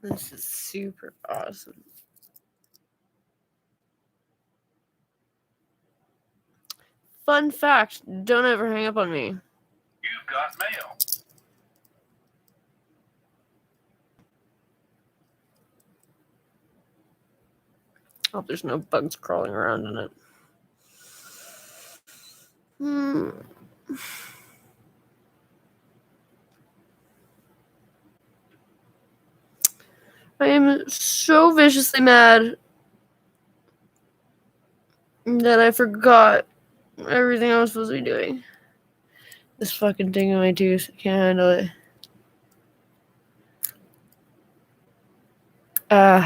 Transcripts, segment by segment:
This is super awesome. Fun fact, don't ever hang up on me. You've got mail. Hope there's no bugs crawling around in it. I am so viciously mad that I forgot everything I was supposed to be doing. This fucking thing in my tooth. I can't handle it. Huh?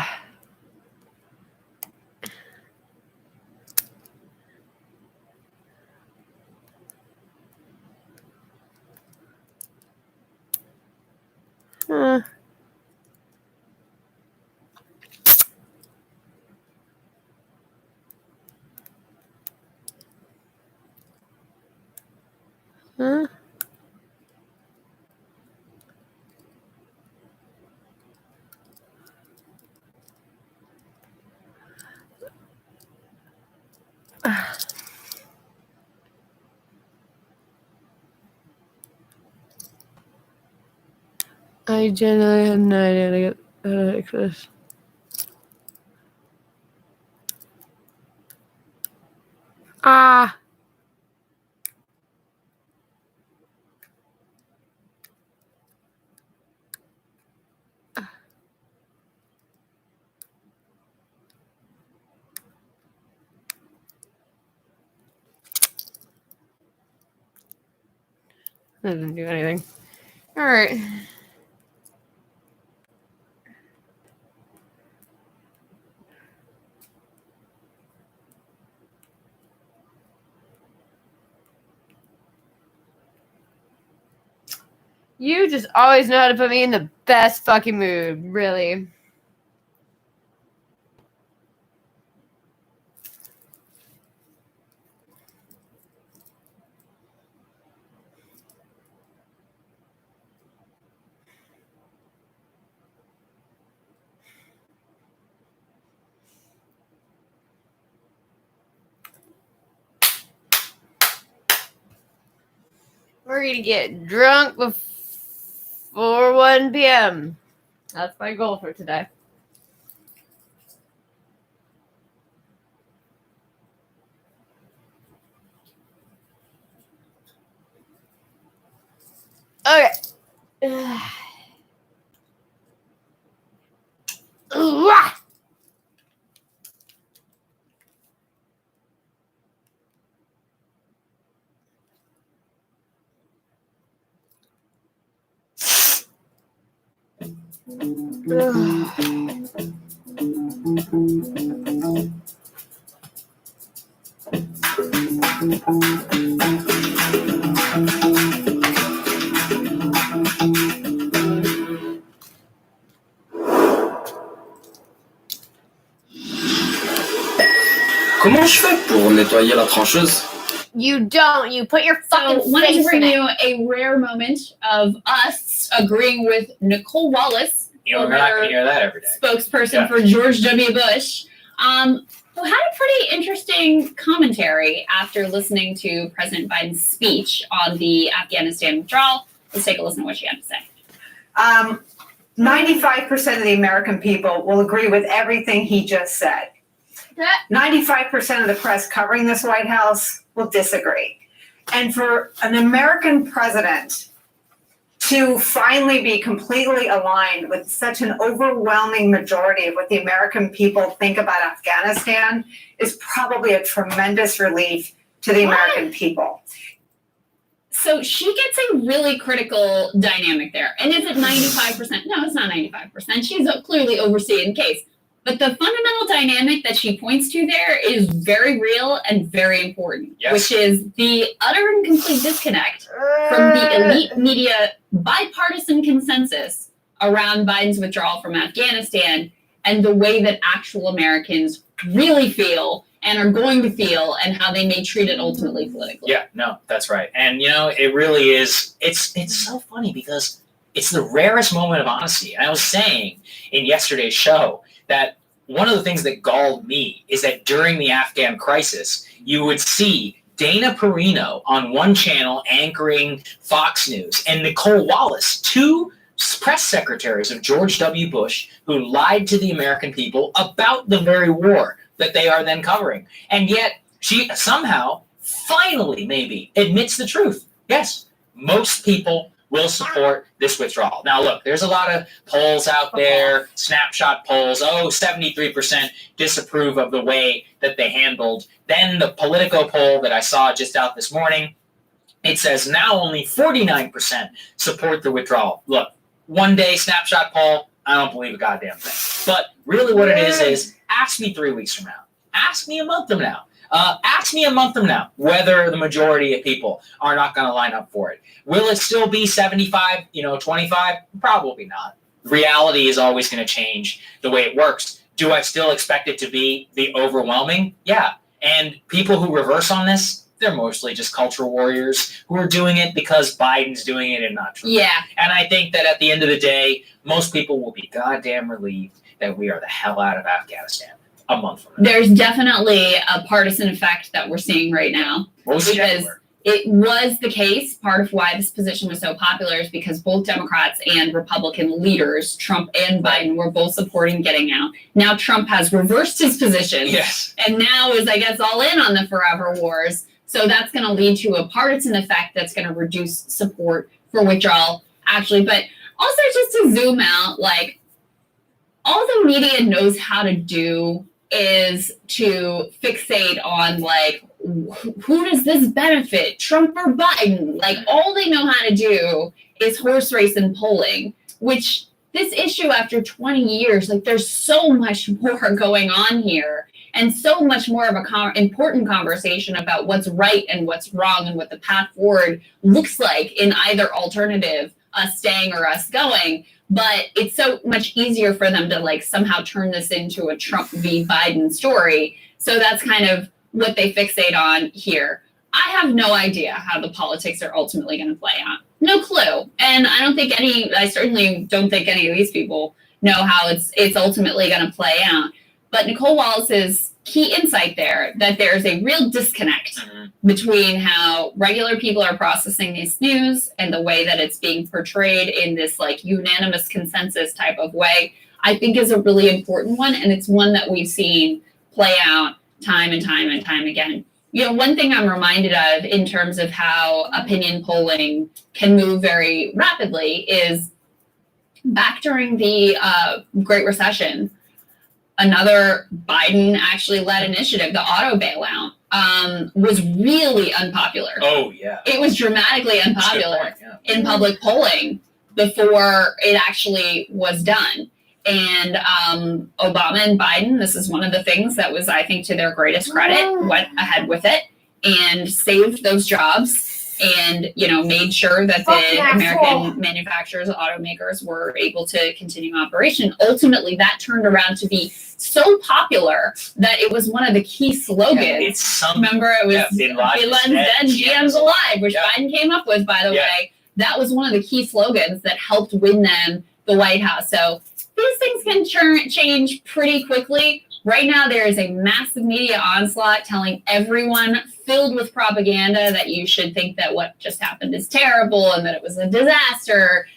I genuinely have no idea how to fix this. Ah! That didn't do anything. Alright. You just always know how to put me in the best fucking mood, really. We're gonna get drunk before 1 p.m. That's my goal for today. Okay. Comment je fais pour nettoyer la trancheuse? You don't. You put your fucking wanted to face bring in you it. a rare moment of us agreeing with Nicole Wallace, You're not going to hear that every day. spokesperson for George W. Bush, who had a pretty interesting commentary after listening to President Biden's speech on the Afghanistan withdrawal. Let's take a listen to what she had to say. 95% of the American people will agree with everything he just said. 95% of the press covering this White House will disagree. And for an American president to finally be completely aligned with such an overwhelming majority of what the American people think about Afghanistan is probably a tremendous relief to the American people. So she gets a really critical dynamic there. And is it 95%? No, it's not 95%. She's clearly overseeing the case. But the fundamental dynamic that she points to there is very real and very important, which is the utter and complete disconnect from the elite media bipartisan consensus around Biden's withdrawal from Afghanistan and the way that actual Americans really feel and are going to feel and how they may treat it ultimately politically. Yeah, no, that's right. And, you know, it really is, it's so funny because it's the rarest moment of honesty. And I was saying in yesterday's show that one of the things that galled me is that during the Afghan crisis, you would see Dana Perino on one channel anchoring Fox News and Nicole Wallace, two press secretaries of George W. Bush, who lied to the American people about the very war that they are then covering. And yet she somehow, finally maybe, admits the truth. Yes, most people will support this withdrawal. Now, look, there's a lot of polls out there, snapshot polls. 73% disapprove of the way that they handled. Then the Politico poll that I saw just out this morning, it says now only 49% support the withdrawal. Look, one day snapshot poll, I don't believe a goddamn thing. But really what it is ask me 3 weeks from now. Ask me a month from now. Ask me a month from now whether the majority of people are not going to line up for it. Will it still be 75, 25? Probably not. Reality is always going to change the way it works. Do I still expect it to be the overwhelming? Yeah. And people who reverse on this, they're mostly just cultural warriors who are doing it because Biden's doing it and not Trump. Yeah. And I think that at the end of the day, most people will be goddamn relieved that we are the hell out of Afghanistan a month from now. There's definitely a partisan effect that we're seeing right now. Because it was the case. Part of why this position was so popular is because both Democrats and Republican leaders, Trump and Biden, were both supporting getting out. Now Trump has reversed his position. Yes. And now is, I guess, all in on the forever wars. So that's going to lead to a partisan effect that's going to reduce support for withdrawal, actually. But also, just to zoom out, like, all the media knows how to do is to fixate on, like, who does this benefit, Trump or Biden? Like, all they know how to do is horse race and polling, which this issue after 20 years, like, there's so much more going on here and so much more of a important conversation about what's right and what's wrong and what the path forward looks like in either alternative, us staying or us going. But it's so much easier for them to, like, somehow turn this into a Trump v. Biden story. So that's kind of what they fixate on here. I have no idea how the politics are ultimately going to play out. No clue. And I certainly don't think any of these people know how it's ultimately going to play out. But Nicole Wallace's key insight there, that there's a real disconnect between how regular people are processing this news and the way that it's being portrayed in this, like, unanimous consensus type of way, I think is a really important one. And it's one that we've seen play out time and time and time again. One thing I'm reminded of in terms of how opinion polling can move very rapidly is back during the Great Recession, another Biden actually led initiative, the auto bailout, was really unpopular. Oh, yeah. It was dramatically unpopular in public polling before it actually was done. And Obama and Biden, this is one of the things that was, I think, to their greatest credit, went ahead with it and saved those jobs and, made sure that the American manufacturers, automakers were able to continue operation. Ultimately, that turned around to be so popular that it was one of the key slogans. Remember, it was Bin Laden's dead, GM's alive, which Biden came up with, by the way. That was one of the key slogans that helped win them the White House. So these things can change pretty quickly. Right now, there is a massive media onslaught telling everyone, filled with propaganda, that you should think that what just happened is terrible and that it was a disaster.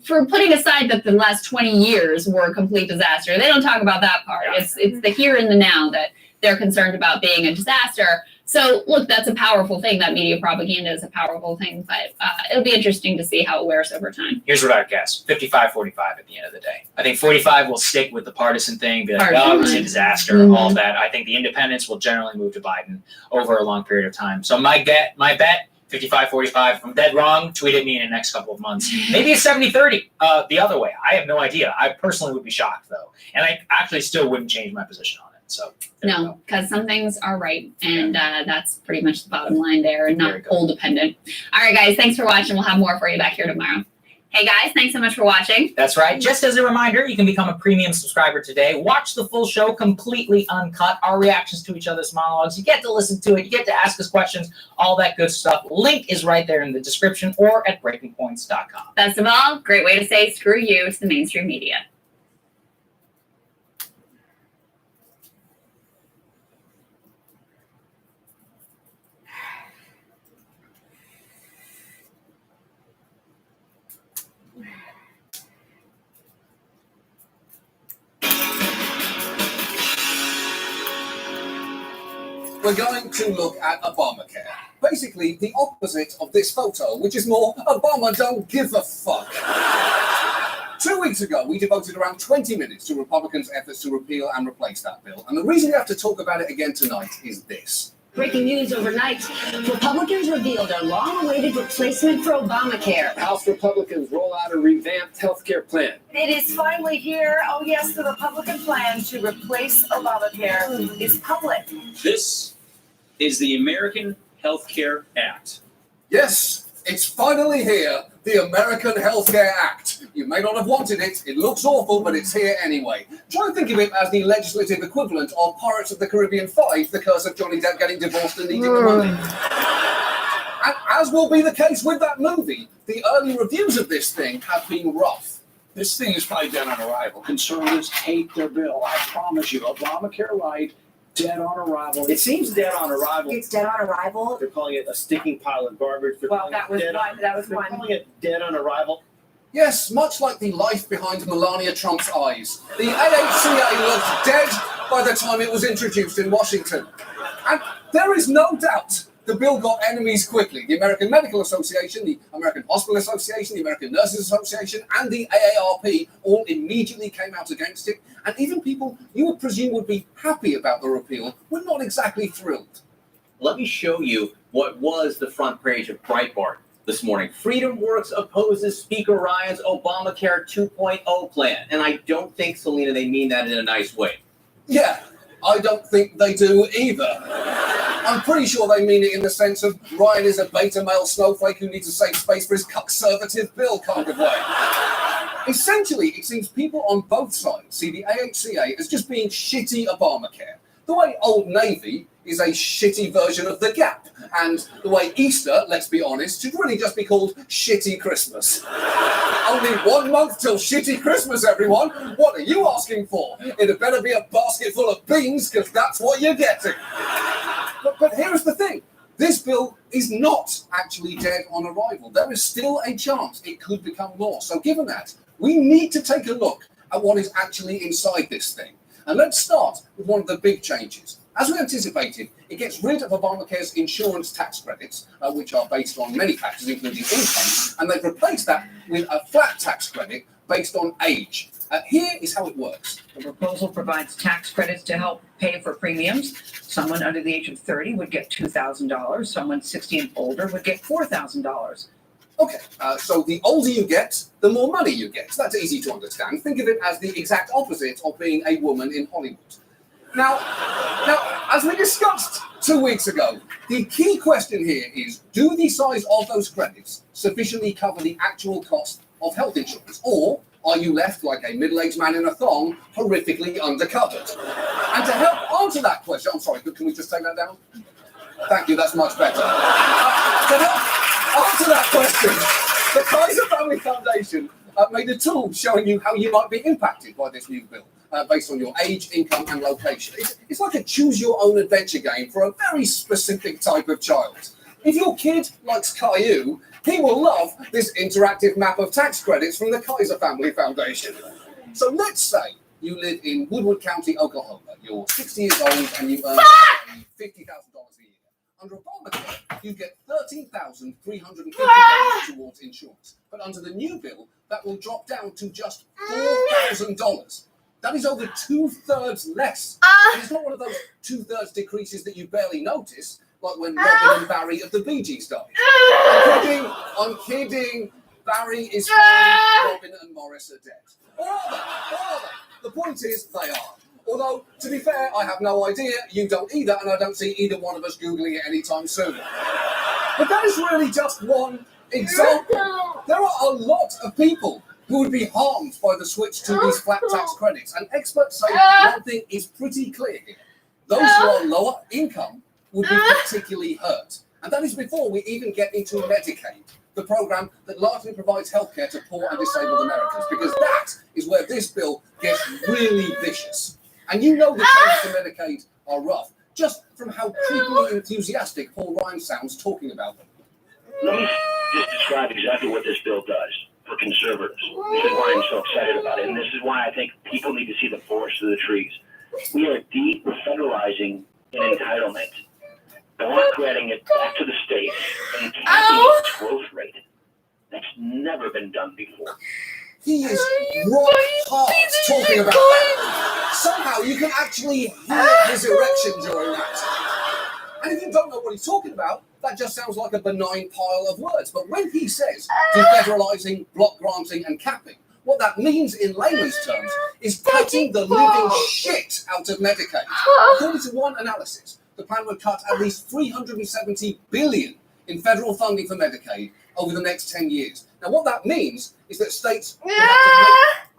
For putting aside that the last 20 years were a complete disaster. They don't talk about that part. It's the here and the now that they're concerned about being a disaster. So, look, that's a powerful thing. That media propaganda is a powerful thing, but it'll be interesting to see how it wears over time. Here's what I'd guess. 55-45 at the end of the day. I think 45 will stick with the partisan thing, be like, oh, it was a disaster, all that. I think the independents will generally move to Biden over a long period of time. So my bet, 55-45. If I'm dead wrong, tweet at me in the next couple of months. Maybe it's 70-30 the other way. I have no idea. I personally would be shocked, though. And I actually still wouldn't change my position on it. So no, because some things are right. And that's pretty much the bottom line there, and not poll dependent. All right, guys, thanks for watching. We'll have more for you back here tomorrow. Hey guys, thanks so much for watching. That's right. Just as a reminder, you can become a premium subscriber today. Watch the full show completely uncut, our reactions to each other's monologues. You get to listen to it. You get to ask us questions, all that good stuff. Link is right there in the description or at breakingpoints.com. Best of all, great way to say screw you to the mainstream media. We're going to look at Obamacare. Basically, the opposite of this photo, which is more Obama don't give a fuck. 2 weeks ago, we devoted around 20 minutes to Republicans' efforts to repeal and replace that bill. And the reason we have to talk about it again tonight is this. Breaking news overnight. Republicans revealed a long-awaited replacement for Obamacare. House Republicans roll out a revamped health care plan. It is finally here. Oh, yes, the Republican plan to replace Obamacare is public. This is the American Health Care Act. Yes, it's finally here, the American Health Care Act. You may not have wanted it. It looks awful, but it's here anyway. Try and think of it as the legislative equivalent of Pirates of the Caribbean 5, The Curse of Johnny Depp getting divorced and needing the money. And as will be the case with that movie, the early reviews of this thing have been rough. This thing is probably dead on arrival. Conservatives hate their bill. I promise you, Obamacare Light, dead on arrival. It seems dead on arrival. It's dead on arrival. They're calling it a sticking pile of garbage. They're Well, calling that it was dead one. on- That was They're one. calling it dead on arrival. Yes, much like the life behind Melania Trump's eyes. The AHCA looked dead by the time it was introduced in Washington. And there is no doubt the bill got enemies quickly. The American Medical Association, the American Hospital Association, the American Nurses Association, and the AARP all immediately came out against it. And even people you would presume would be happy about the repeal were not exactly thrilled. Let me show you what was the front page of Breitbart this morning. Freedom Works opposes Speaker Ryan's Obamacare 2.0 plan. And I don't think, Selena, they mean that in a nice way. Yeah, I don't think they do either. I'm pretty sure they mean it in the sense of Ryan is a beta male snowflake who needs to save space for his conservative bill kind of way. Essentially, it seems people on both sides see the AHCA as just being shitty Obamacare. The way Old Navy is a shitty version of The Gap. And the way Easter, let's be honest, should really just be called Shitty Christmas. Only 1 month till Shitty Christmas, everyone. What are you asking for? It better be a basket full of beans, because that's what you're getting. But here's the thing. This bill is not actually dead on arrival. There is still a chance it could become law. So given that, we need to take a look at what is actually inside this thing. And let's start with one of the big changes. As we anticipated, it gets rid of Obamacare's insurance tax credits, which are based on many factors, including income, and they've replaced that with a flat tax credit based on age. Here is how it works. The proposal provides tax credits to help pay for premiums. Someone under the age of 30 would get $2,000. Someone 60 and older would get $4,000. Okay, so the older you get, the more money you get. So that's easy to understand. Think of it as the exact opposite of being a woman in Hollywood. Now, as we discussed 2 weeks ago, the key question here is, do the size of those credits sufficiently cover the actual cost of health insurance? Or are you left like a middle-aged man in a thong, horrifically undercovered? And to help answer that question, I'm sorry, can we just take that down? Thank you, that's much better. To help answer that question, the Kaiser Family Foundation made a tool showing you how you might be impacted by this new bill. Based on your age, income, and location. It's like a choose-your-own-adventure game for a very specific type of child. If your kid likes Caillou, he will love this interactive map of tax credits from the Kaiser Family Foundation. So let's say you live in Woodward County, Oklahoma. You're 60 years old and you earn $50,000 a year. Under Obamacare, you get $13,350 towards insurance. But under the new bill, that will drop down to just $4,000. That is over 2/3 less. And it's not one of those 2/3 decreases that you barely notice, like when Robin and Barry of the Bee Gees died. I'm kidding. Barry is fine. Robin and Morris are dead. Or are they? The point is, they are. Although, to be fair, I have no idea. You don't either, and I don't see either one of us Googling it anytime soon. But that is really just one example. There are a lot of people who would be harmed by the switch to these flat tax credits, and experts say one thing is pretty clear here. Those who are lower income would be particularly hurt. And that is before we even get into Medicaid, the program that largely provides healthcare to poor and disabled Americans, because that is where this bill gets really vicious. And you know the changes to Medicaid are rough, just from how creepily enthusiastic Paul Ryan sounds talking about them. Let me just describe exactly what this bill does for conservatives. This is why I'm so excited about it, and this is why I think people need to see the forest through the trees. We are de-federalizing an entitlement, bureaucrating it back to the states, and capping its growth rate. That's never been done before. He is rock hard talking about that. Somehow you can actually hear his erection during that. And if you don't know what he's talking about, that just sounds like a benign pile of words. But when he says defederalizing, block granting, and capping, what that means in layman's terms is cutting the living shit out of Medicaid. According to one analysis, the plan would cut at least $370 billion in federal funding for Medicaid over the next 10 years. Now, what that means is that states will have to make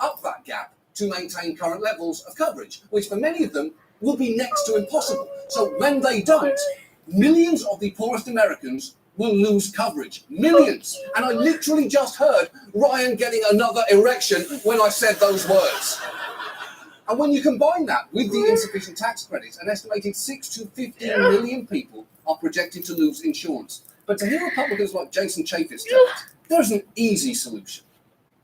up that gap to maintain current levels of coverage, which for many of them will be next to impossible. So when they don't, millions of the poorest Americans will lose coverage. Millions. And I literally just heard Ryan getting another erection when I said those words. And when you combine that with the insufficient tax credits, an estimated 6 to 15 million people are projected to lose insurance. But to hear Republicans like Jason Chaffetz tell it, there's an easy solution.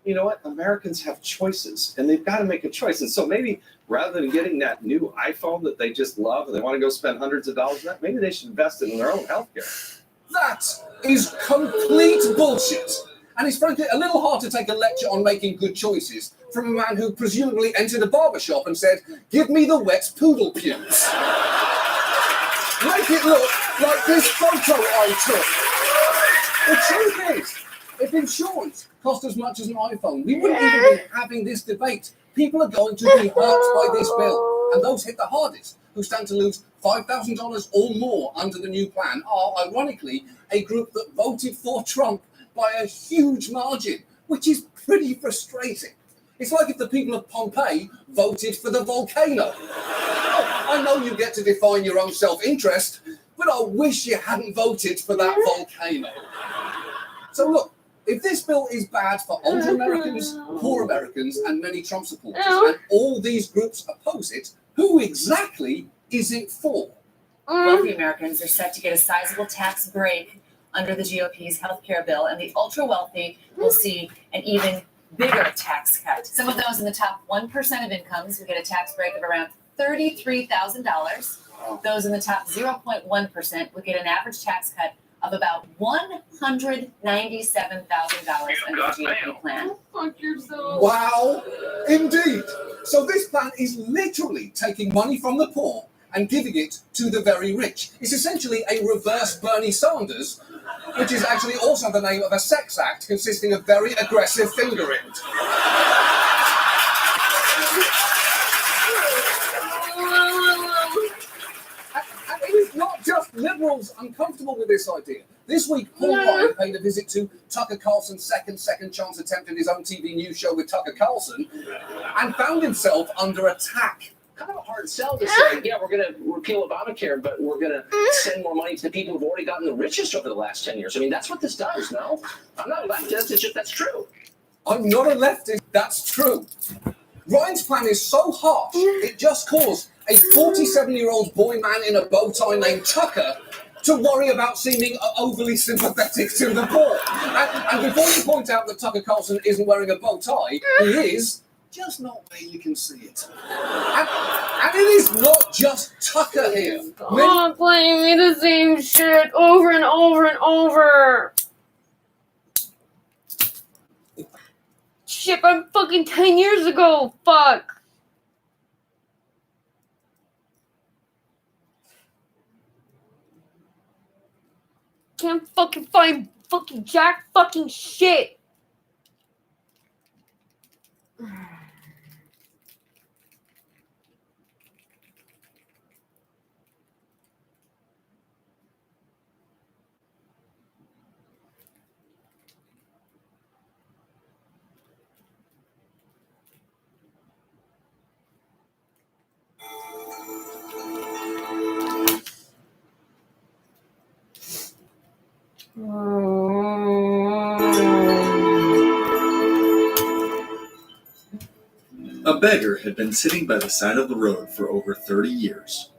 You know what? Americans have choices, and they've got to make a choice. And so maybe rather than getting that new iPhone that they just love and they want to go spend hundreds of dollars on that, maybe they should invest in their own healthcare. That is complete bullshit. And it's frankly a little hard to take a lecture on making good choices from a man who presumably entered a barbershop and said, "Give me the wet poodle pubes." Make it look like this photo I took. The truth is, if insurance cost as much as an iPhone, we wouldn't even be having this debate. People are going to be hurt by this bill, and those hit the hardest, who stand to lose $5,000 or more under the new plan, are, ironically, a group that voted for Trump by a huge margin, which is pretty frustrating. It's like if the people of Pompeii voted for the volcano. I know you get to define your own self-interest, but I wish you hadn't voted for that volcano. So look, if this bill is bad for older Americans, poor Americans, and many Trump supporters, and all these groups oppose it, who exactly is it for? Wealthy Americans are set to get a sizable tax break under the GOP's health care bill, and the ultra-wealthy will see an even bigger tax cut. Some of those in the top 1% of incomes will get a tax break of around $33,000. Those in the top 0.1% will get an average tax cut of about $197,000 under the GOP plan. Fuck yourself. Wow, indeed. So this plan is literally taking money from the poor and giving it to the very rich. It's essentially a reverse Bernie Sanders, which is actually also the name of a sex act consisting of very aggressive fingering. And it is not just liberals uncomfortable with this idea. This week, Paul Ryan paid a visit to Tucker Carlson's second chance attempt at his own TV news show with Tucker Carlson and found himself under attack. Kind of a hard sell to say, yeah, we're going to repeal Obamacare, but we're going to send more money to the people who've already gotten the richest over the last 10 years. I mean, that's what this does, no? I'm not a leftist, it's just that's true. I'm not a leftist, that's true. Ryan's plan is so harsh, it just caused a 47-year-old boy man in a bow tie named Tucker to worry about seeming overly sympathetic to the poor. And before you point out that Tucker Carlson isn't wearing a bow tie, he is, just not where you can see it. And it is not just Tucker here. Stop playing me the same shit over and over and over. Shit, I'm fucking 10 years ago. Fuck. Can't fucking find fucking jack fucking shit. A beggar had been sitting by the side of the road for over 30 years.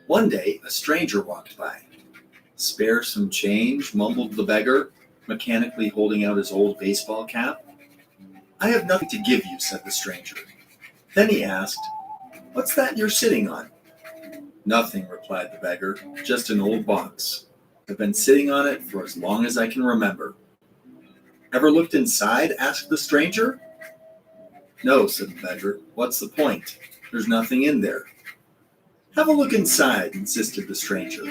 One day, a stranger walked by. "Spare some change," mumbled the beggar, mechanically holding out his old baseball cap. "I have nothing to give you," said the stranger. Then he asked, "What's that you're sitting on?" "Nothing," replied the beggar, "just an old box. I've been sitting on it for as long as I can remember." "Ever looked inside?" asked the stranger. "No," said the beggar. "What's the point? There's nothing in there." "Have a look inside," insisted the stranger.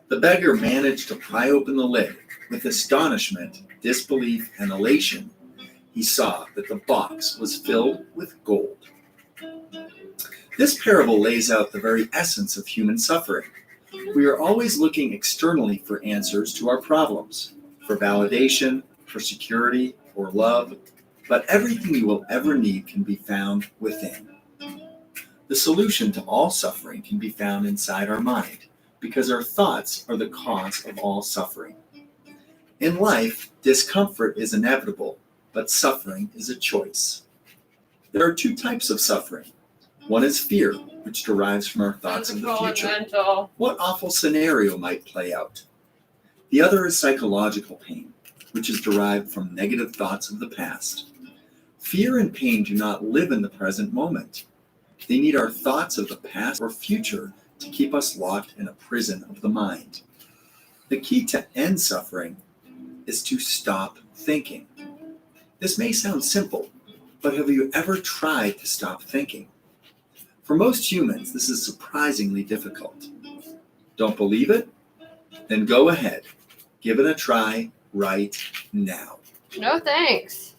The beggar managed to pry open the lid. With astonishment, disbelief, and elation, he saw that the box was filled with gold. This parable lays out the very essence of human suffering. We are always looking externally for answers to our problems, for validation, for security, for love, but everything you will ever need can be found within. The solution to all suffering can be found inside our mind, because our thoughts are the cause of all suffering. In life, discomfort is inevitable, but suffering is a choice. There are two types of suffering. One is fear, which derives from our thoughts of the future. What awful scenario might play out? The other is psychological pain, which is derived from negative thoughts of the past. Fear and pain do not live in the present moment. They need our thoughts of the past or future to keep us locked in a prison of the mind. The key to end suffering is to stop thinking. This may sound simple, but have you ever tried to stop thinking? For most humans, this is surprisingly difficult. Don't believe it? Then go ahead. Give it a try right now. No thanks.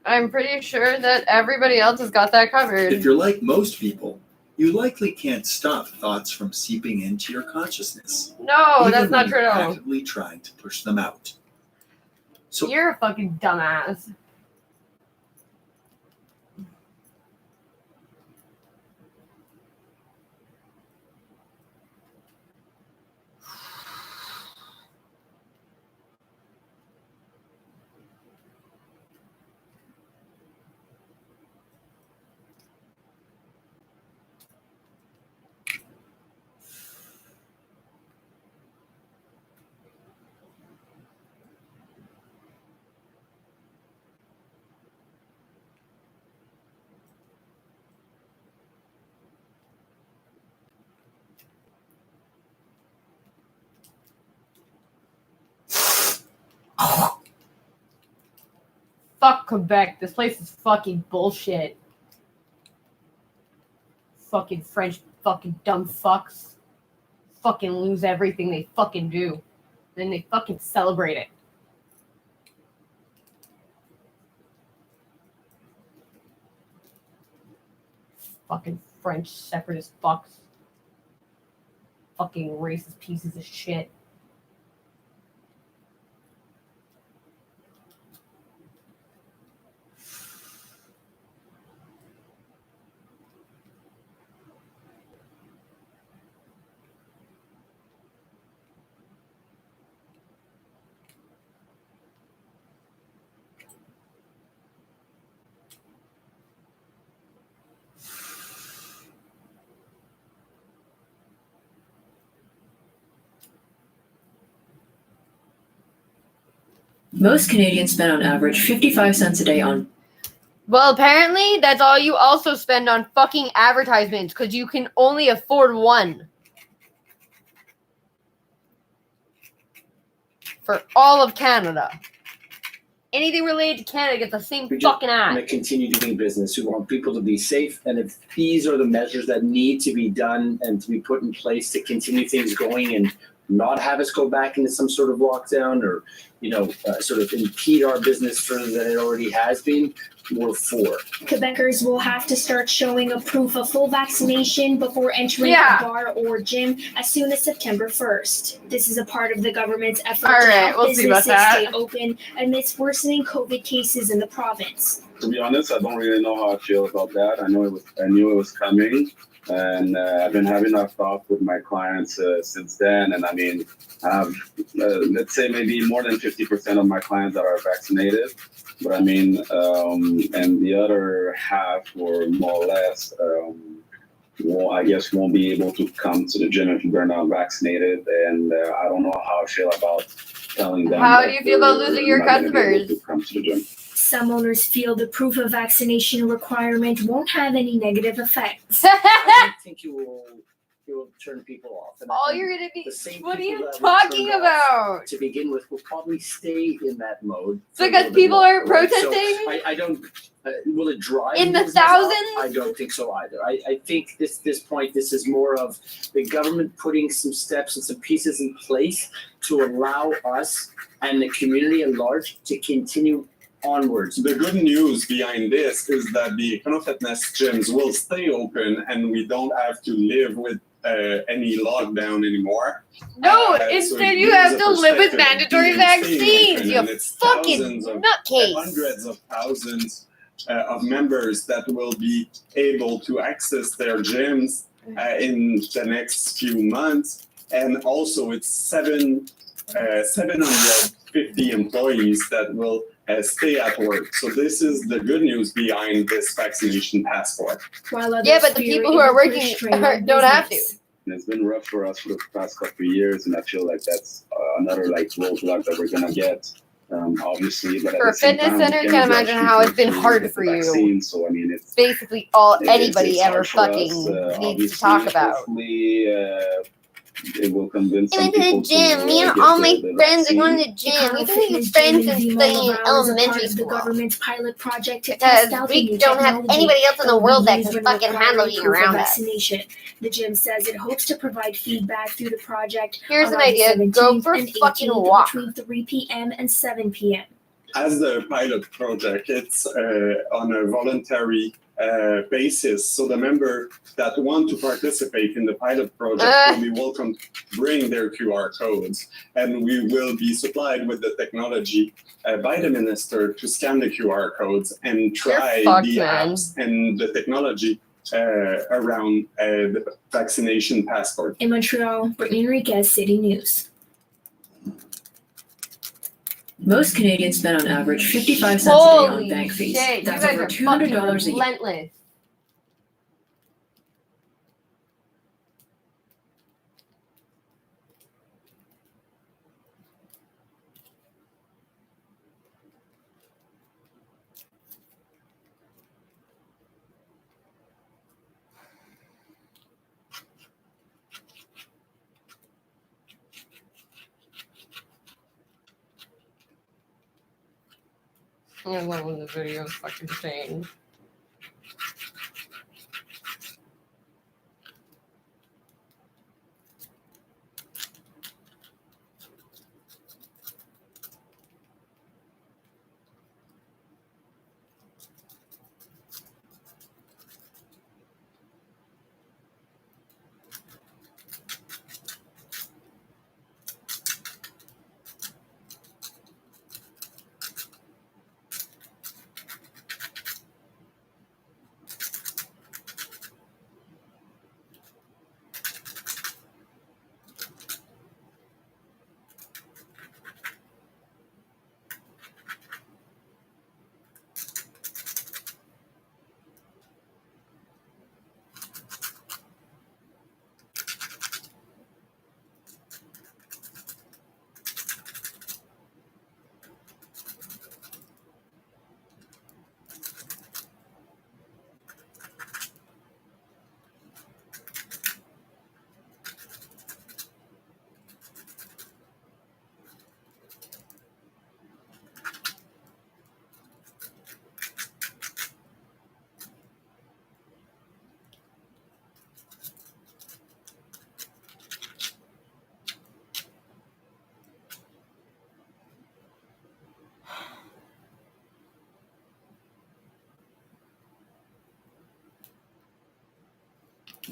I'm pretty sure that everybody else has got that covered. If you're like most people, you likely can't stop thoughts from seeping into your consciousness. No, even that's not when true you're at all. actively trying to push them out. So You're a fucking dumbass. Fuck Quebec. This place is fucking bullshit. Fucking French fucking dumb fucks. Fucking lose everything they fucking do. Then they fucking celebrate it. Fucking French separatist fucks. Fucking racist pieces of shit. Most Canadians spend on average 55 cents a day on. Well, apparently that's all you also spend on fucking advertisements because you can only afford one. For all of Canada. Anything related to Canada gets the same fucking ad. Want to continue doing business. We want people to be safe, and if these are the measures that need to be done and to be put in place to continue things going and not have us go back into some sort of lockdown or, sort of impede our business further than it already has been, we're for. Quebecers will have to start showing a proof of full vaccination before entering a bar or gym as soon as September 1st. This is a part of the government's effort to help businesses stay open amidst worsening COVID cases in the province. To be honest, I don't really know how I feel about that. I knew it was coming. And I've been having that talk with my clients since then. And I mean, I have, let's say maybe more than 50% of my clients that are vaccinated. But I mean, and the other half, or more or less, won't be able to come to the gym if they're not vaccinated. And I don't know how I feel about telling them. How do you feel about losing your customers? To come to the gym. Some owners feel the proof of vaccination requirement won't have any negative effects. I don't think it will turn people off. And I All think you're gonna be. the same What are you people that were talking turned off about? to begin with will probably stay in that mode. for a Because little bit people more, aren't right? So protesting? I don't. Will it drive In the business up? thousands? I don't think so either. I think this point, this is more of the government putting some steps and some pieces in place to allow us and the community at large to continue onwards. The good news behind this is that the Econo Fitness gyms will stay open and we don't have to live with any lockdown anymore. No, So instead it you gives have a to live with perspective of mandatory being staying vaccines, open, you and it's fucking thousands of- nutcase. Hundreds of thousands of members that will be able to access their gyms in the next few months. And also it's 750 employees that will stay at work. So this is the good news behind this vaccination passport. While others Yeah, but the fear people it who are will put a working strain on don't have to. business. And it's been rough for us for the past couple of years, and I feel like that's another like roadblock that we're gonna get. Obviously, but at For a the same fitness time, center, we can't judge imagine how people it's been who hard get for the you. vaccine, so I mean, it's Basically, all it's anybody ever hard for us, fucking needs to obviously. talk about. Hopefully, it will convince I some went to the people gym. Me and get all my the friends are vaccine. going to the gym. We've been friends since studying in elementary The school. government's pilot project to Because test out the we new don't have technology anybody else in the that will world be that used can when fucking handle requiring being proof of around us. vaccination. The gym says it hopes to provide feedback through the project. Here's on an August idea. Go 17th for a and fucking 18th walk. between 3 p.m. and 7 p.m. As the pilot project, it's on a voluntary basis. So the member that want to participate in the pilot project will be welcome to bring their QR codes, and we will be supplied with the technology by the minister to scan the QR codes and try fucked, the man. apps and the technology around the vaccination passport. In Montreal, Brittany Enriquez, City News. Most Canadians spend on average 55 cents a day Holy on bank fees. shit, That's you guys over are $200 fucking a year. relentless. I love when the video is fucking insane.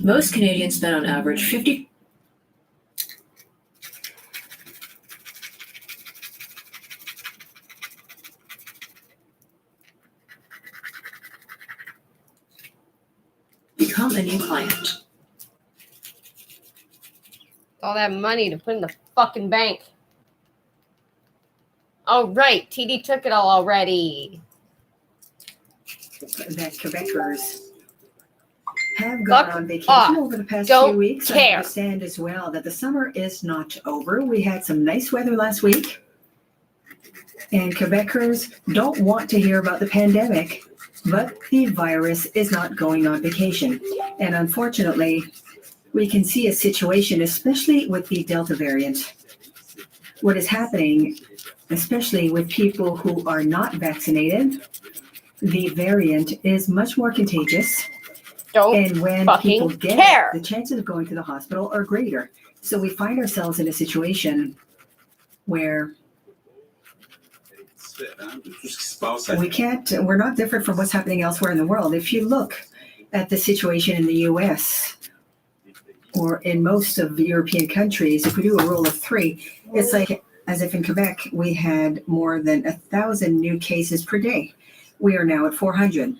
Most Canadians spend on average 50. Become a new client. All that money to put in the fucking bank. Oh, right. TD took it all already. That Quebecers have gone on vacation off. over the past Don't few weeks. I care. understand as well that the summer is not over. We had some nice weather last week. And Quebecers don't want to hear about the pandemic, but the virus is not going on vacation. And unfortunately, we can see a situation, especially with the Delta variant. What is happening, especially with people who are not vaccinated, the variant is much more contagious. And when people get it, the chances of going to the hospital are greater. So we find ourselves in a situation where we're not different from what's happening elsewhere in the world. If you look at the situation in the US or in most of the European countries, if we do a rule of 3, it's like as if in Quebec we had more than 1,000 new cases per day. We are now at 400.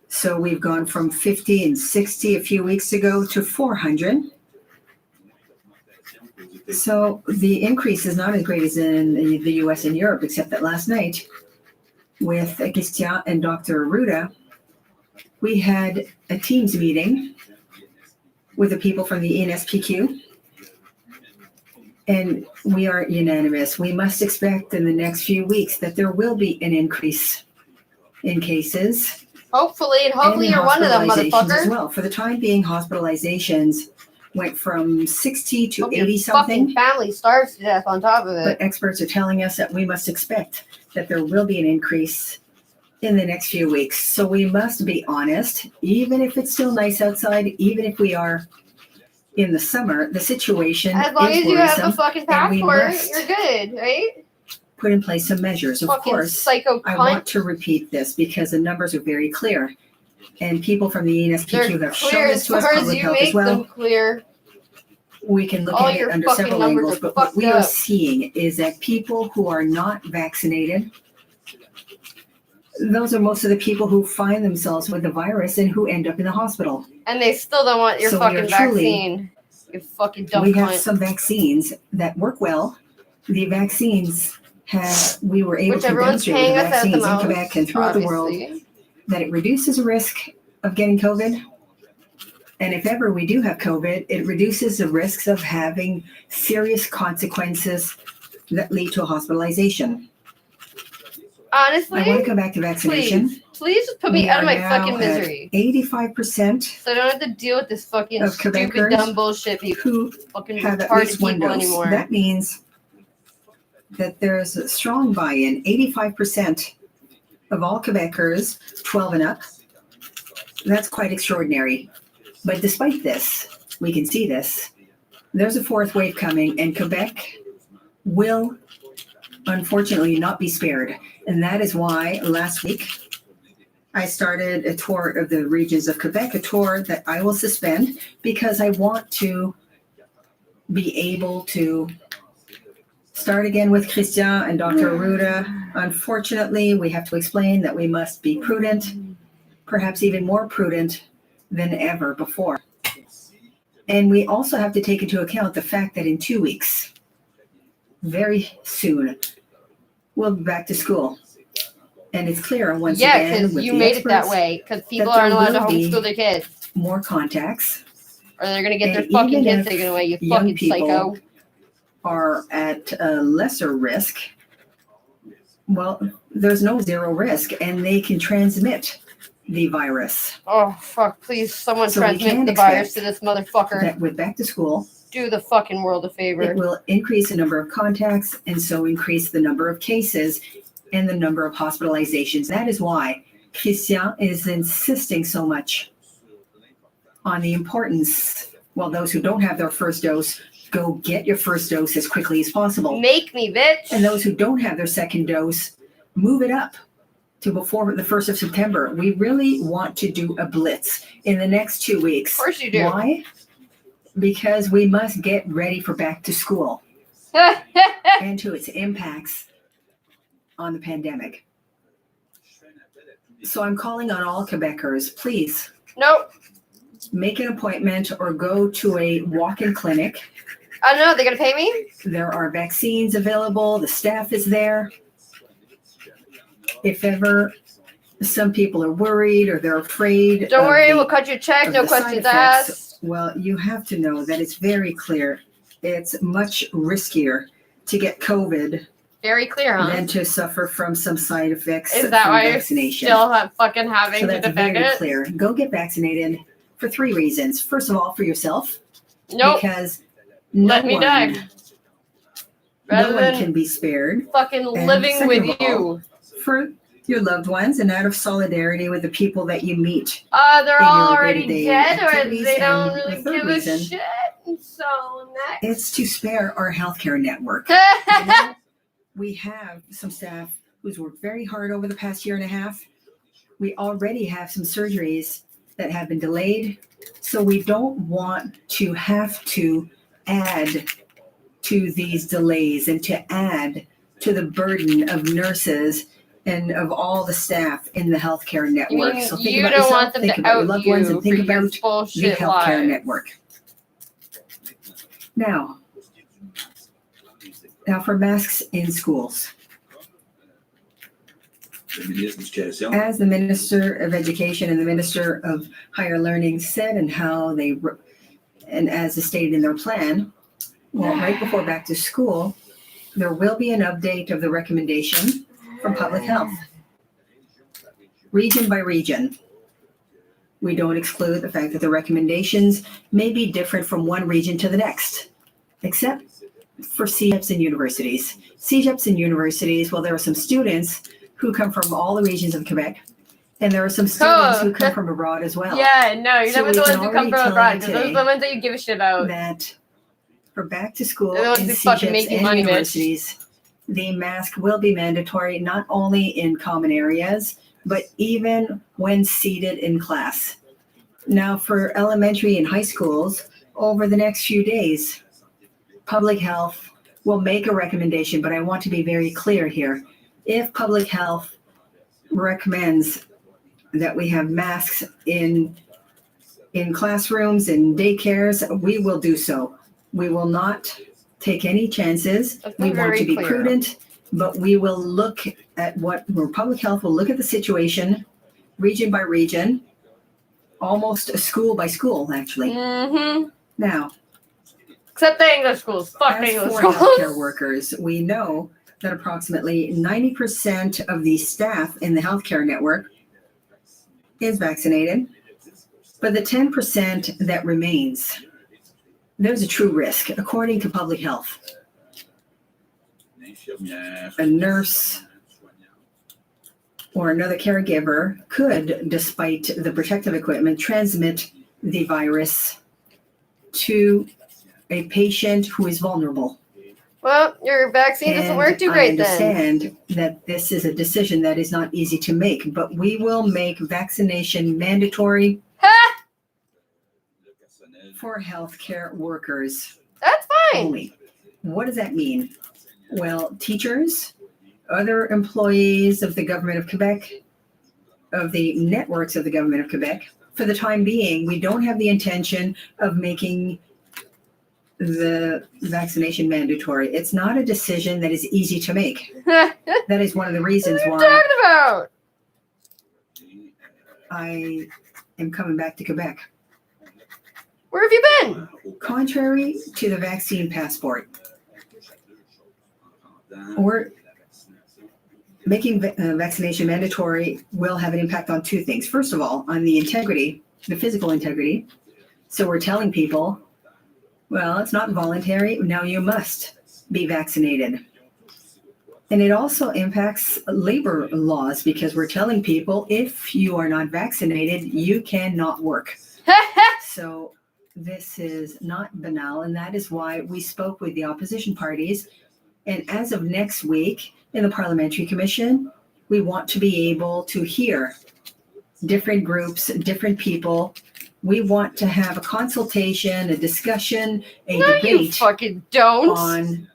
So we've gone from 50 and 60 a few weeks ago to 400. So the increase is not as great as in the US and Europe, except that last night with Christian and Dr. Arruda, we had a Teams meeting with the people from the ENSPQ. And we are unanimous. We must expect in the next few weeks that there will be an increase in cases. Hopefully, and hopefully you're one of them, motherfucker. As well. For the time being, hospitalizations went from 60 to Hope 80 your something. fucking family starves to death on top of it. But experts are telling us that we must expect that there will be an increase in the next few weeks. So we must be honest, even if it's still nice outside, even if we are in the summer, the situation As long is as you have a worrisome, fucking and we passport, must you're good, right? put in place some measures. Of Fucking course, psycho I cunt. want to repeat this because the numbers are very clear. And people from the ENSPQ They're have shown clear this as to us, far as public you health as make well. them clear. We can look All at it your under fucking several numbers angles, are but what fucked we are up. seeing is that people who are not vaccinated, those are most of the people who find themselves with the virus and who end up in the hospital. And they still don't want your So we are fucking truly- vaccine. You fucking dumb We have cunt. some vaccines that work well. The vaccines we were able Which to everyone's demonstrate with paying the us out the vaccines in most, Quebec and throughout the world obviously. that it reduces the risk of getting COVID. And if ever we do have COVID, it reduces the risks of having serious consequences that lead to a hospitalization. Honestly, I want to go back to vaccination. Please just put me We out of are my now fucking at misery. 85% So I don't have to deal with this fucking of stupid, Quebecers dumb bullshit people. who Fucking have at retarded least one people dose. anymore. That means that there's a strong buy-in. 85% of all Quebecers 12 and up. That's quite extraordinary. But despite this, we can see this. There's a fourth wave coming, and Quebec will unfortunately not be spared. And that is why last week I started a tour of the regions of Quebec, a tour that I will suspend because I want to be able to start again with Christian and Dr. Arruda. Unfortunately, we have to explain that we must be prudent, perhaps even more prudent than ever before. And we also have to take into account the fact that in 2 weeks, very soon, we'll be back to school. And it's clear once Yeah, again because with you the made it that experts way. Because people that there aren't allowed to will be homeschool their kids. more contacts. Or they're going to get their And fucking even kids if taken away, you young fucking people psycho. are at a lesser risk, well, there's no zero risk, and they can transmit the virus. Oh, fuck, please, someone So we transmit can the virus to expect this motherfucker. That with back to school, Do the fucking world a favor. it will increase the number of contacts and so increase the number of cases and the number of hospitalizations. That is why Christian is insisting so much on the importance. Well, those who don't have their first dose, go get your first dose as quickly as possible. Make me, bitch. And those who don't have their second dose, move it up to before the 1st of September. We really want to do a blitz in the next 2 weeks. Of course you do. Why? Because we must get ready for back to school and to its impacts on the pandemic. So I'm calling on all Quebecers, please. Nope. make an appointment or go to a walk-in clinic. I don't know. They're gonna pay me. There are vaccines available. The staff is there. If ever some people are worried or they're afraid. Don't worry, the, we'll cut your check. No the side questions effects, asked. well, you have to know that it's very clear. It's much riskier to get COVID Very clear, huh? than to suffer from some side effects Is that from why you're vaccination. still fucking having So to that's defend very it? clear. Go get vaccinated for 3 reasons. First of all, for yourself. Nope. Because no Let me one, die. no Rather one than can be spared. fucking And living second with of all, you. for your loved ones and out of solidarity with the people that you meet. They're in all your already day-to-day dead, or activities. they And don't the really third give a reason, shit. So next. it's to spare our healthcare network. We have some staff who's worked very hard over the past year and a half. We already have some surgeries that have been delayed. So we don't want to have to add to these delays and to add to the burden of nurses and of all the staff in the healthcare network. So think you about don't yourself, want them think to about your out loved ones, you and think for your about the bullshit healthcare lies. network. Now for masks in schools. As the Minister of Education and the Minister of Higher Learning said, and as is stated in their plan, well, right before back to school, there will be an update of the recommendation from public health, region by region. We don't exclude the fact that the recommendations may be different from one region to the next, except for CEGEPs and universities. CEGEPs and universities, well, there are some students who come from all the regions of Quebec, and there are some students who come from abroad as well. Yeah, no, you're So not the we ones can who come already from tell abroad, you because those are today the ones that you give a shit about. That for back to school They're the ones in who fucking make CEGEPs you and money, bitch. universities, the mask will be mandatory not only in common areas, but even when seated in class. Now, for elementary and high schools, over the next few days, public health will make a recommendation, but I want to be very clear here. If public health recommends that we have masks in classrooms and daycares, we will do so. We will not take any chances. We want to be prudent, but we will look at where public health will look at the situation region by region, almost school by school, actually. Mm-hmm. Now, except the English schools. Fuck as English for schools. healthcare workers, we know that approximately 90% of the staff in the healthcare network is vaccinated, but the 10% that remains, there's a true risk, according to public health. A nurse or another caregiver could, despite the protective equipment, transmit the virus to a patient who is vulnerable. Well, your vaccine doesn't work too I great then. understand that this is a decision that is not easy to make, but we will make vaccination mandatory for healthcare workers. That's fine. Only. What does that mean? Well, teachers, other employees of the government of Quebec, of the networks of the government of Quebec, for the time being, we don't have the intention of making the vaccination mandatory. It's not a decision that is easy to make. That is one of the reasons What are you why talking about? I am coming back to Quebec. Where have you been? Contrary to the vaccine passport, or making vaccination mandatory will have an impact on 2 things. First of all, on the integrity, the physical integrity. So we're telling people, well, it's not voluntary. Now you must be vaccinated. And it also impacts labor laws because we're telling people if you are not vaccinated, you cannot work. So this is not banal, and that is why we spoke with the opposition parties. And as of next week in the Parliamentary Commission, we want to be able to hear different groups, different people. We want to have a consultation, a discussion, a No, you debate fucking don't. on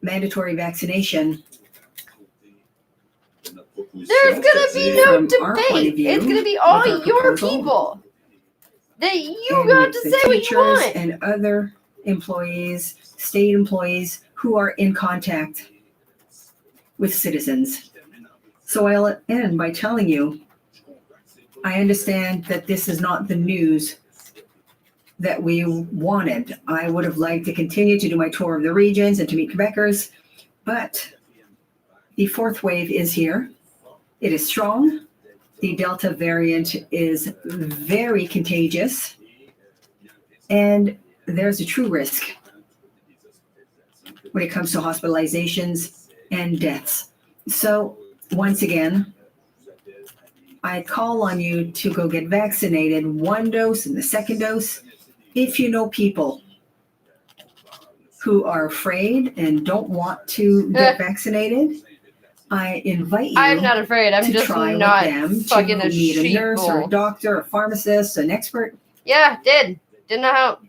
mandatory vaccination. There's gonna be no From our point of debate. view, It's gonna be with all our your proposal, people. You and got with to the say what you teachers want. and other employees, state employees who are in contact with citizens. So I'll end by telling you, I understand that this is not the news that we wanted. I would have liked to continue to do my tour of the regions and to meet Quebecers, but the fourth wave is here. It is strong. The Delta variant is very contagious, and there's a true risk when it comes to hospitalizations and deaths. So once again, I call on you to go get vaccinated, 1 dose and the second dose. If you know people who are afraid and don't want to get vaccinated, I invite you I'm not afraid. I'm to just try not with them fucking to a meet a nurse or a sheeple. doctor, a pharmacist, an expert, Yeah, did not help.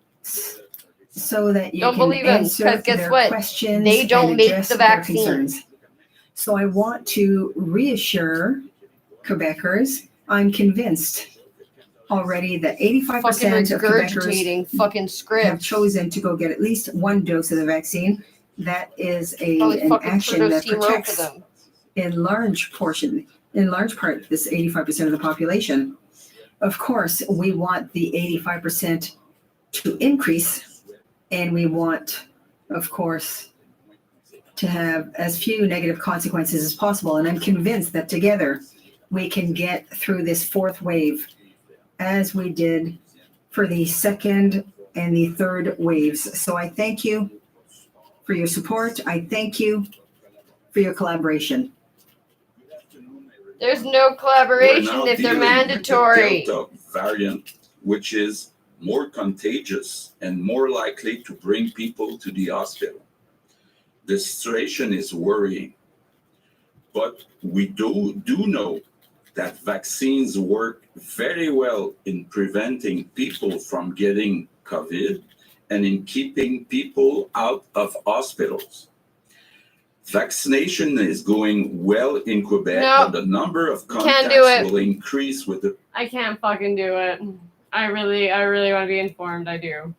so that you Don't can believe them, answer 'cause guess their what? questions They don't and make address the their vaccine. concerns. So I want to reassure Quebecers, I'm convinced already that 85% of Quebecers regurgitating fucking have scripts. chosen to go get at least 1 dose of the vaccine. That is Probably an fucking action Trudeau's that team wrote for protects them. in large part, this 85% of the population. Of course, we want the 85% to increase, and we want, of course, to have as few negative consequences as possible. And I'm convinced that together we can get through this fourth wave as we did for the second and the third waves. So I thank you for your support. I thank you for your collaboration. There's no collaboration if they're mandatory. The Delta variant, which is more contagious and more likely to bring people to the hospital. The situation is worrying, but we do know that vaccines work very well in preventing people from getting COVID and in keeping people out of hospitals. Vaccination is going well in Quebec, No, but the number of can't contacts do it. will increase with the I can't fucking do it. I really want to be informed. I do.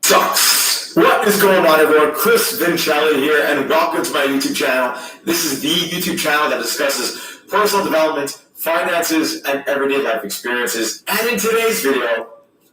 Sucks. What is going on, everyone? Chris Vincelli here, and welcome to my YouTube channel. This is the YouTube channel that discusses personal development, finances, and everyday life experiences. And in today's video,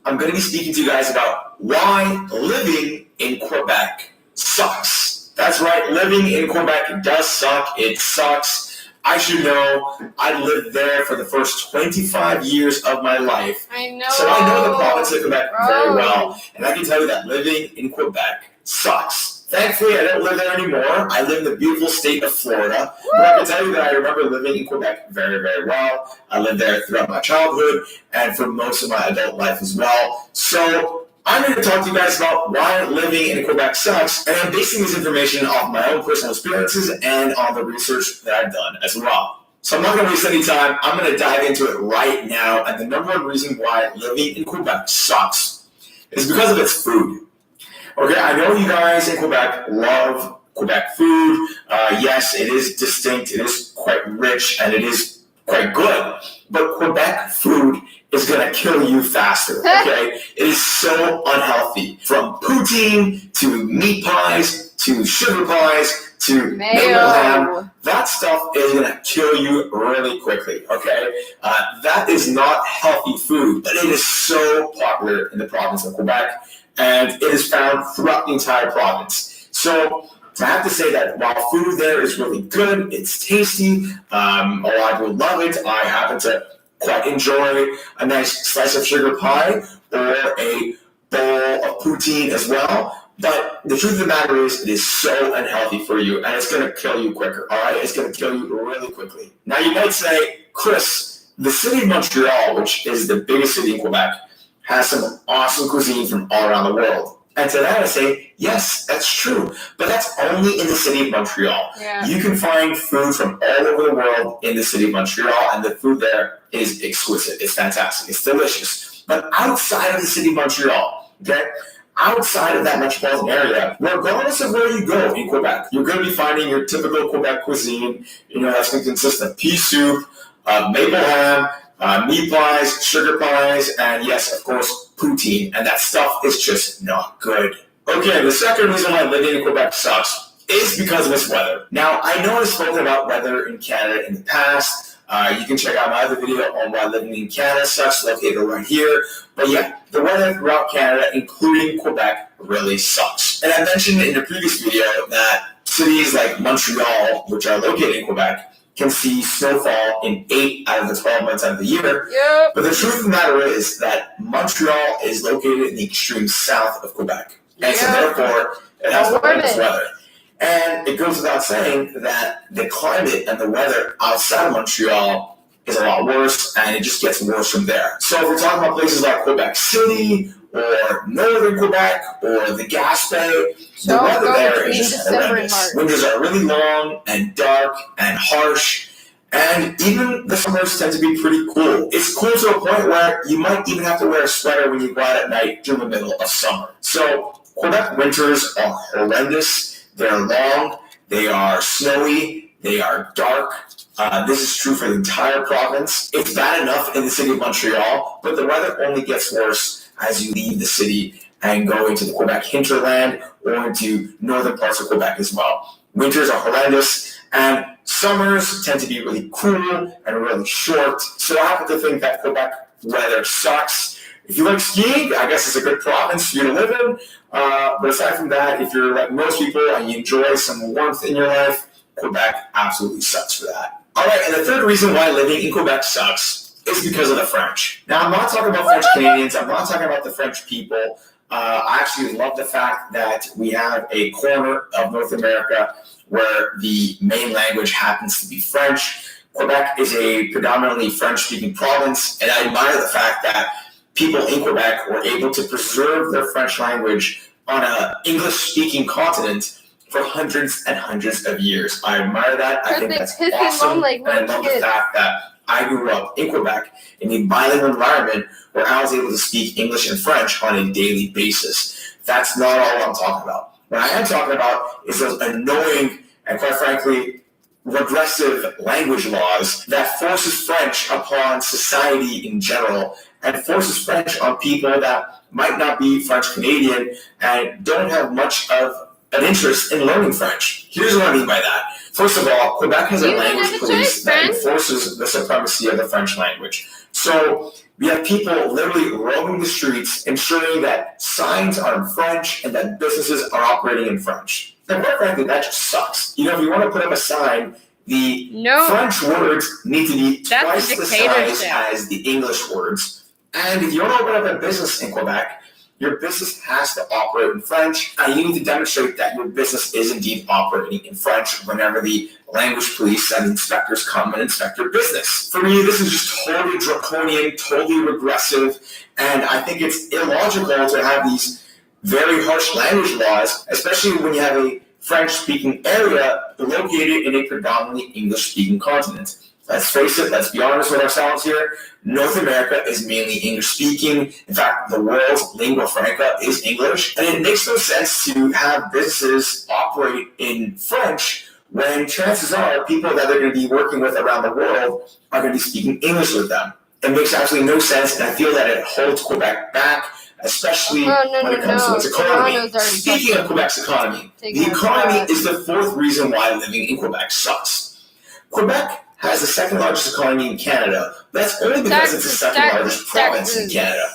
I'm going to be speaking to you guys about why living in Quebec sucks. That's right, living in Quebec does suck. It sucks. I should know. I lived there for the first 25 years of my life. I know. So I know the province of Quebec very well. And I can tell you that living in Quebec sucks. Thankfully, I don't live there anymore. I live in the beautiful state of Florida. But I can tell you that I remember living in Quebec very, very well. I lived there throughout my childhood and for most of my adult life as well. So I'm going to talk to you guys about why living in Quebec sucks, and I'm basing this information off my own personal experiences and on the research that I've done as well. So I'm not going to waste any time. I'm going to dive into it right now. And the number one reason why living in Quebec sucks is because of its food. Okay, I know you guys in Quebec love Quebec food. Yes, it is distinct, it is quite rich, and it is quite good. But Quebec food is going to kill you faster, okay? It is so unhealthy. From poutine to meat pies to sugar pies to mayo ham, that stuff is going to kill you really quickly, okay? That is not healthy food, but it is so popular in the province of Quebec, and it is found throughout the entire province. So I have to say that while food there is really good, it's tasty, a lot of people love it. I happen to quite enjoy a nice slice of sugar pie or a bowl of poutine as well. But the truth of the matter is, it is so unhealthy for you, and it's going to kill you quicker, all right? It's going to kill you really quickly. Now, you might say, Chris, the city of Montreal, which is the biggest city in Quebec, has some awesome cuisine from all around the world. And to that I say, yes, that's true. But that's only in the city of Montreal. Yeah. You can find food from all over the world in the city of Montreal, and the food there is exquisite. It's fantastic. It's delicious. But outside of the city of Montreal, okay, outside of that metropolitan area, regardless of where you go in Quebec, you're going to be finding your typical Quebec cuisine. You know, that's going to consist of pea soup, maple ham, meat pies, sugar pies, and yes, of course, poutine. And that stuff is just not good. Okay, the second reason why living in Quebec sucks is because of its weather. Now, I know I've spoken about weather in Canada in the past. You can check out my other video on why living in Canada sucks, located right here. But yeah, the weather throughout Canada, including Quebec, really sucks. And I mentioned in the previous video that cities like Montreal, which are located in Quebec, can see snowfall in 8 out of the 12 months out of the year. Yep. But the truth of the matter is that Montreal is located in the extreme south of Quebec. And so therefore, it has the warmest weather. And it goes without saying that the climate and the weather outside of Montreal is a lot worse, and it just gets worse from there. So if we're talking about places like Quebec City, or northern Quebec, or the Gaspé, the weather there is just horrendous. Winters are really long and dark and harsh, and even the summers tend to be pretty cool. It's cool to a point where you might even have to wear a sweater when you go out at night during the middle of summer. So Quebec winters are horrendous. They're long, they are snowy, they are dark. This is true for the entire province. It's bad enough in the city of Montreal, but the weather only gets worse as you leave the city and go into the Quebec hinterland or into northern parts of Quebec as well. Winters are horrendous, and summers tend to be really cool and really short. So I happen to think that Quebec weather sucks. If you like skiing, I guess it's a good province for you to live in. But aside from that, if you're like most people and you enjoy some warmth in your life, Quebec absolutely sucks for that. All right, and the third reason why living in Quebec sucks is because of the French. Now, I'm not talking about French Canadians. I'm not talking about the French people. I actually love the fact that we have a corner of North America where the main language happens to be French. Quebec is a predominantly French-speaking province, and I admire the fact that people in Quebec were able to preserve their French language on an English-speaking continent for hundreds and hundreds of years. I admire that. I think that's awesome. And I love the fact that I grew up in Quebec in a bilingual environment where I was able to speak English and French on a daily basis. That's not all I'm talking about. What I am talking about is those annoying and, quite frankly, regressive language laws that forces French upon society in general and forces French on people that might not be French Canadian and don't have much of an interest in learning French. Here's what I mean by that. First of all, Quebec has a language police that enforces the supremacy of the French language. So we have people literally roaming the streets, ensuring that signs are in French and that businesses are operating in French. And quite frankly, that just sucks. You know, if you want to put up a sign, the French words need to be twice the size as the English words. And if you want to open up a business in Quebec, your business has to operate in French, and you need to demonstrate that your business is indeed operating in French whenever the language police and inspectors come and inspect your business. For me, this is just totally draconian, totally regressive, and I think it's illogical to have these very harsh language laws, especially when you have a French-speaking area located in a predominantly English-speaking continent. let's face it, let's be honest with ourselves here. North America is mainly English speaking. In fact, the world's lingua franca is English. And it makes no sense to have businesses operate in French when chances are people that they're going to be working with around the world are going to be speaking English with them. It makes absolutely no sense, and I feel that it holds Quebec back, especially when it comes to its economy. Speaking of Quebec's economy, the economy is the fourth reason why living in Quebec sucks. Quebec has the second largest economy in Canada, but that's only because it's the second largest province in Canada.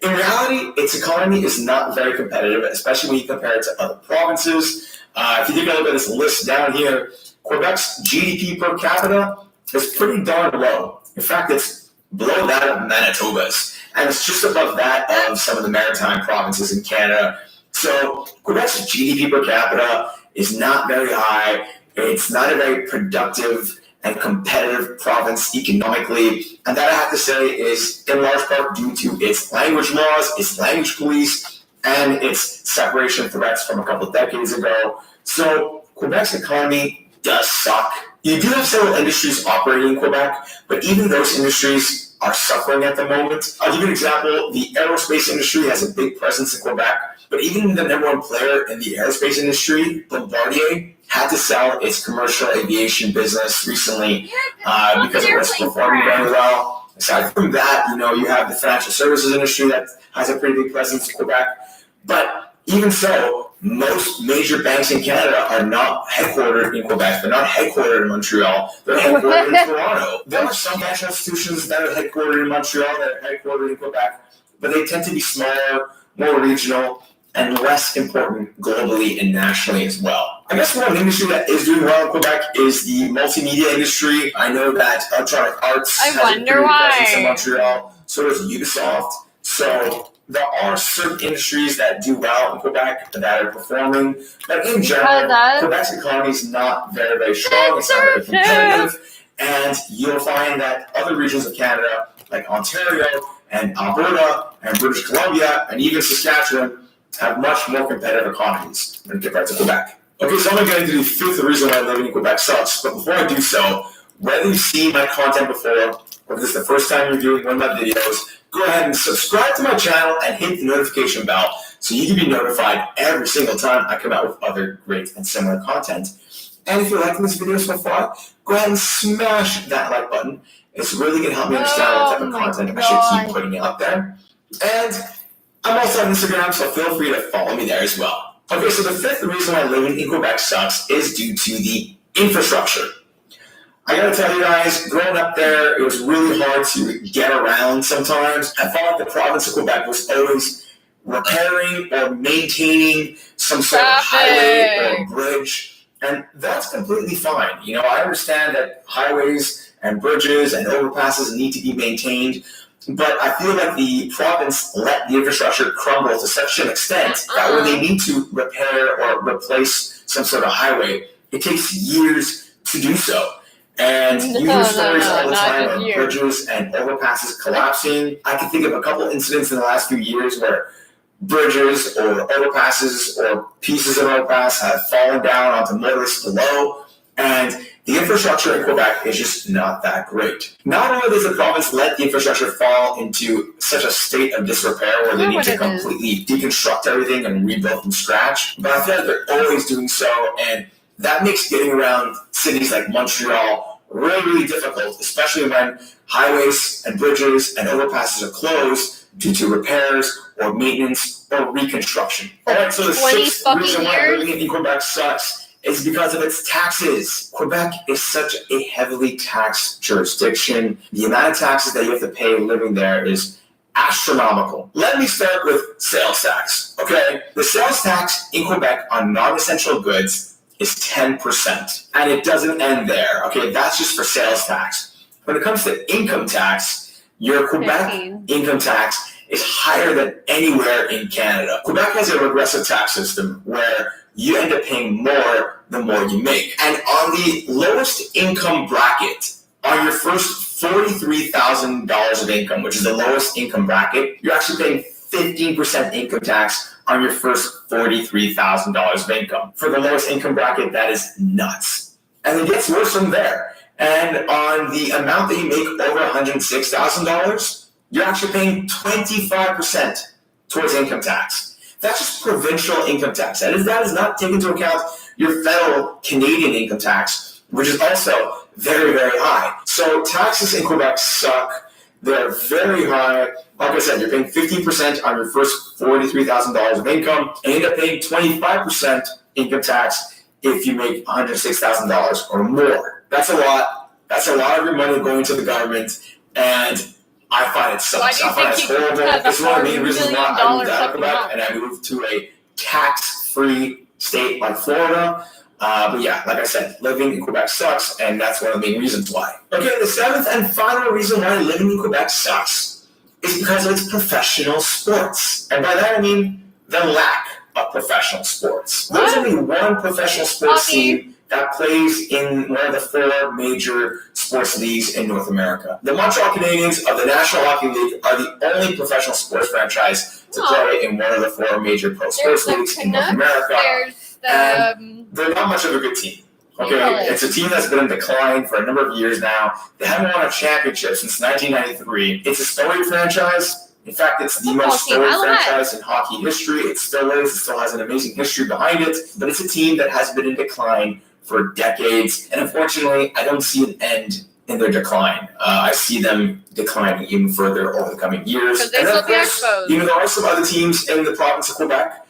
In reality, its economy is not very competitive, especially when you compare it to other provinces. If you take a look at this list down here, Quebec's GDP per capita is pretty darn low. In fact, it's below that of Manitoba's, and it's just above that of some of the maritime provinces in Canada. So Quebec's GDP per capita is not very high. It's not a very productive and competitive province economically, and that I have to say is in large part due to its language laws, its language police, and its separation threats from a couple of decades ago. So Quebec's economy does suck. You do have several industries operating in Quebec, but even those industries are suffering at the moment. I'll give you an example. The aerospace industry has a big presence in Quebec, but even the number one player in the aerospace industry, Bombardier, had to sell its commercial aviation business recently because it wasn't performing very well. Aside from that, you have the financial services industry that has a pretty big presence in Quebec. But even so, most major banks in Canada are not headquartered in Quebec. They're not headquartered in Montreal. They're headquartered in Toronto. There are some financial institutions that are headquartered in Montreal that are headquartered in Quebec, but they tend to be smaller, more regional, and less important globally and nationally as well. I guess one industry that is doing well in Quebec is the multimedia industry. I know that Electronic Arts has a pretty big presence in Montreal, so does Ubisoft. So there are certain industries that do well in Quebec that are performing, but in general, Quebec's economy is not very, very strong. It's not very competitive, and you'll find that other regions of Canada, like Ontario and Alberta and British Columbia and even Saskatchewan, have much more competitive economies when compared to Quebec. Okay, so I'm going to get into the fifth reason why living in Quebec sucks, but before I do so, whether you've seen my content before, or if this is the first time you're viewing one of my videos, go ahead and subscribe to my channel and hit the notification bell so you can be notified every single time I come out with other great and similar content. And if you're liking this video so far, go ahead and smash that like button. It's really going to help me understand what type of content I should keep putting out there. And I'm also on Instagram, so feel free to follow me there as well. Okay, so the fifth reason why living in Quebec sucks is due to the infrastructure. I gotta tell you guys, growing up there, it was really hard to get around sometimes. I felt like the province of Quebec was always repairing or maintaining some sort of highway or bridge, and that's completely fine. I understand that highways and bridges and overpasses need to be maintained, but I feel like the province let the infrastructure crumble to such an extent that when they need to repair or replace some sort of highway, it takes years to do so. And you hear stories all the time of bridges and overpasses collapsing. I can think of a couple incidents in the last few years where bridges or overpasses or pieces of overpass have fallen down onto motorists below, and the infrastructure in Quebec is just not that great. Not only does the province let the infrastructure fall into such a state of disrepair where they need to completely deconstruct everything and rebuild from scratch, but I feel like they're always doing so, and that makes getting around cities like Montreal really, really difficult, especially when highways and bridges and overpasses are closed due to repairs or maintenance or reconstruction. Alright, so the sixth reason why living in Quebec sucks is because of its taxes. Quebec is such a heavily taxed jurisdiction. The amount of taxes that you have to pay living there is astronomical. Let me start with sales tax, okay? The sales tax in Quebec on non-essential goods is 10%, and it doesn't end there, okay? That's just for sales tax. When it comes to income tax, your Quebec income tax is higher than anywhere in Canada. Quebec has a regressive tax system where you end up paying more the more you make. And on the lowest income bracket, on your first $43,000 of income, which is the lowest income bracket, you're actually paying 15% income tax on your first $43,000 of income. For the lowest income bracket, that is nuts. And it gets worse from there. And on the amount that you make over $106,000, you're actually paying 25% towards income tax. That's just provincial income tax. That is not taking into account your federal Canadian income tax, which is also very, very high. So taxes in Quebec suck. They're very high. Like I said, you're paying 15% on your first $43,000 of income, and you end up paying 25% income tax if you make $106,000 or more. That's a lot. That's a lot of your money going to the government, and I find it sucks. I find it's horrible. It's one of the main reasons why I moved out of Quebec and I moved to a tax-free state like Florida. But yeah, like I said, living in Quebec sucks, and that's one of the main reasons why. Okay, the seventh and final reason why living in Quebec sucks is because of its professional sports. And by that I mean the lack of professional sports. There's only one professional sports team that plays in one of the four major sports leagues in North America. The Montreal Canadiens of the National Hockey League are the only professional sports franchise to play in one of the four major pro sports leagues in North America. And they're not much of a good team. Okay, it's a team that's been in decline for a number of years now. They haven't won a championship since 1993. It's a storied franchise. In fact, it's the most storied franchise in hockey history. It still is. It still has an amazing history behind it. But it's a team that has been in decline for decades. And unfortunately, I don't see an end in their decline. I see them declining even further over the coming years. And then, of course, there are some other teams in the province of Quebec.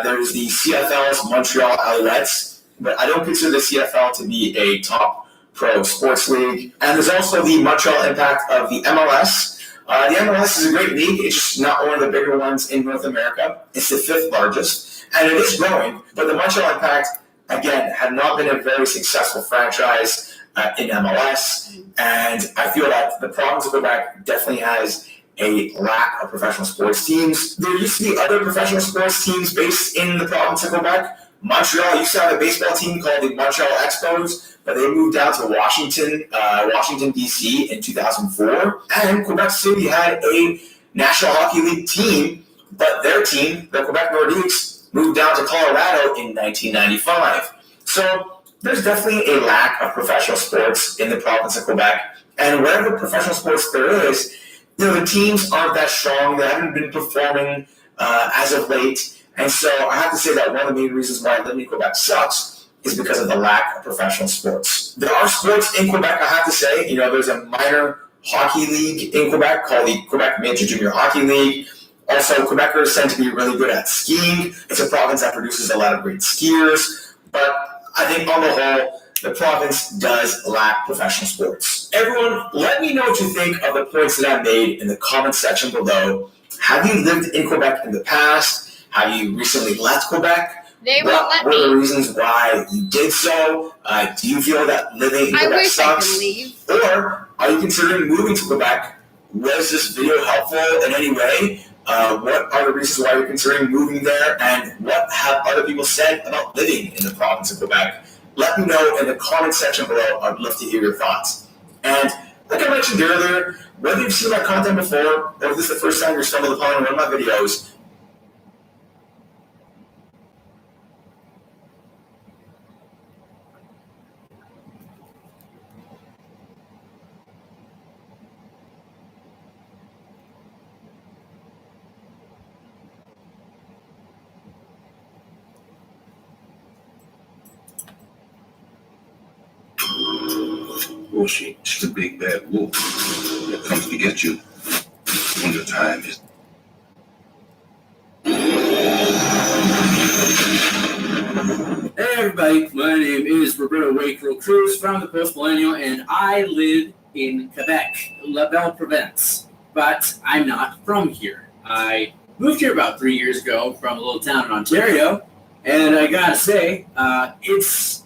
There's the CFL's Montreal Alouettes, but I don't consider the CFL to be a top pro sports league. And there's also the Montreal Impact of the MLS. The MLS is a great league. It's just not one of the bigger ones in North America. It's the fifth largest, and it is growing. But the Montreal Impact, again, have not been a very successful franchise in MLS, and I feel that the province of Quebec definitely has a lack of professional sports teams. There used to be other professional sports teams based in the province of Quebec. Montreal used to have a baseball team called the Montreal Expos, but they moved down to Washington, D.C. in 2004. And Quebec City had a National Hockey League team, but their team, the Quebec Nordiques, moved down to Colorado in 1995. So there's definitely a lack of professional sports in the province of Quebec. And whatever professional sports there is, the teams aren't that strong. They haven't been performing as of late. And so I have to say that one of the main reasons why living in Quebec sucks is because of the lack of professional sports. There are sports in Quebec, I have to say. There's a minor hockey league in Quebec called the Quebec Major Junior Hockey League. Also, Quebecers tend to be really good at skiing. It's a province that produces a lot of great skiers. But I think on the whole, the province does lack professional sports. Everyone, let me know what you think of the points that I made in the comment section below. Have you lived in Quebec in the past? Have you recently left Quebec? What were the reasons why you did so? Do you feel that living in Quebec sucks? Or are you considering moving to Quebec? Was this video helpful in any way? What are the reasons why you're considering moving there? And what have other people said about living in the province of Quebec? Let me know in the comment section below. I'd love to hear your thoughts. And like I mentioned earlier, whether you've seen my content before, or if this is the first time you're stumbled upon one of my videos, Oh, she's the big bad wolf that comes to get you when the time is. Hey everybody, my name is Roberto Wakefield Cruz from the Post Millennial, and I live in Quebec, La Belle Province, but I'm not from here. I moved here about 3 years ago from a little town in Ontario, and I gotta say, it's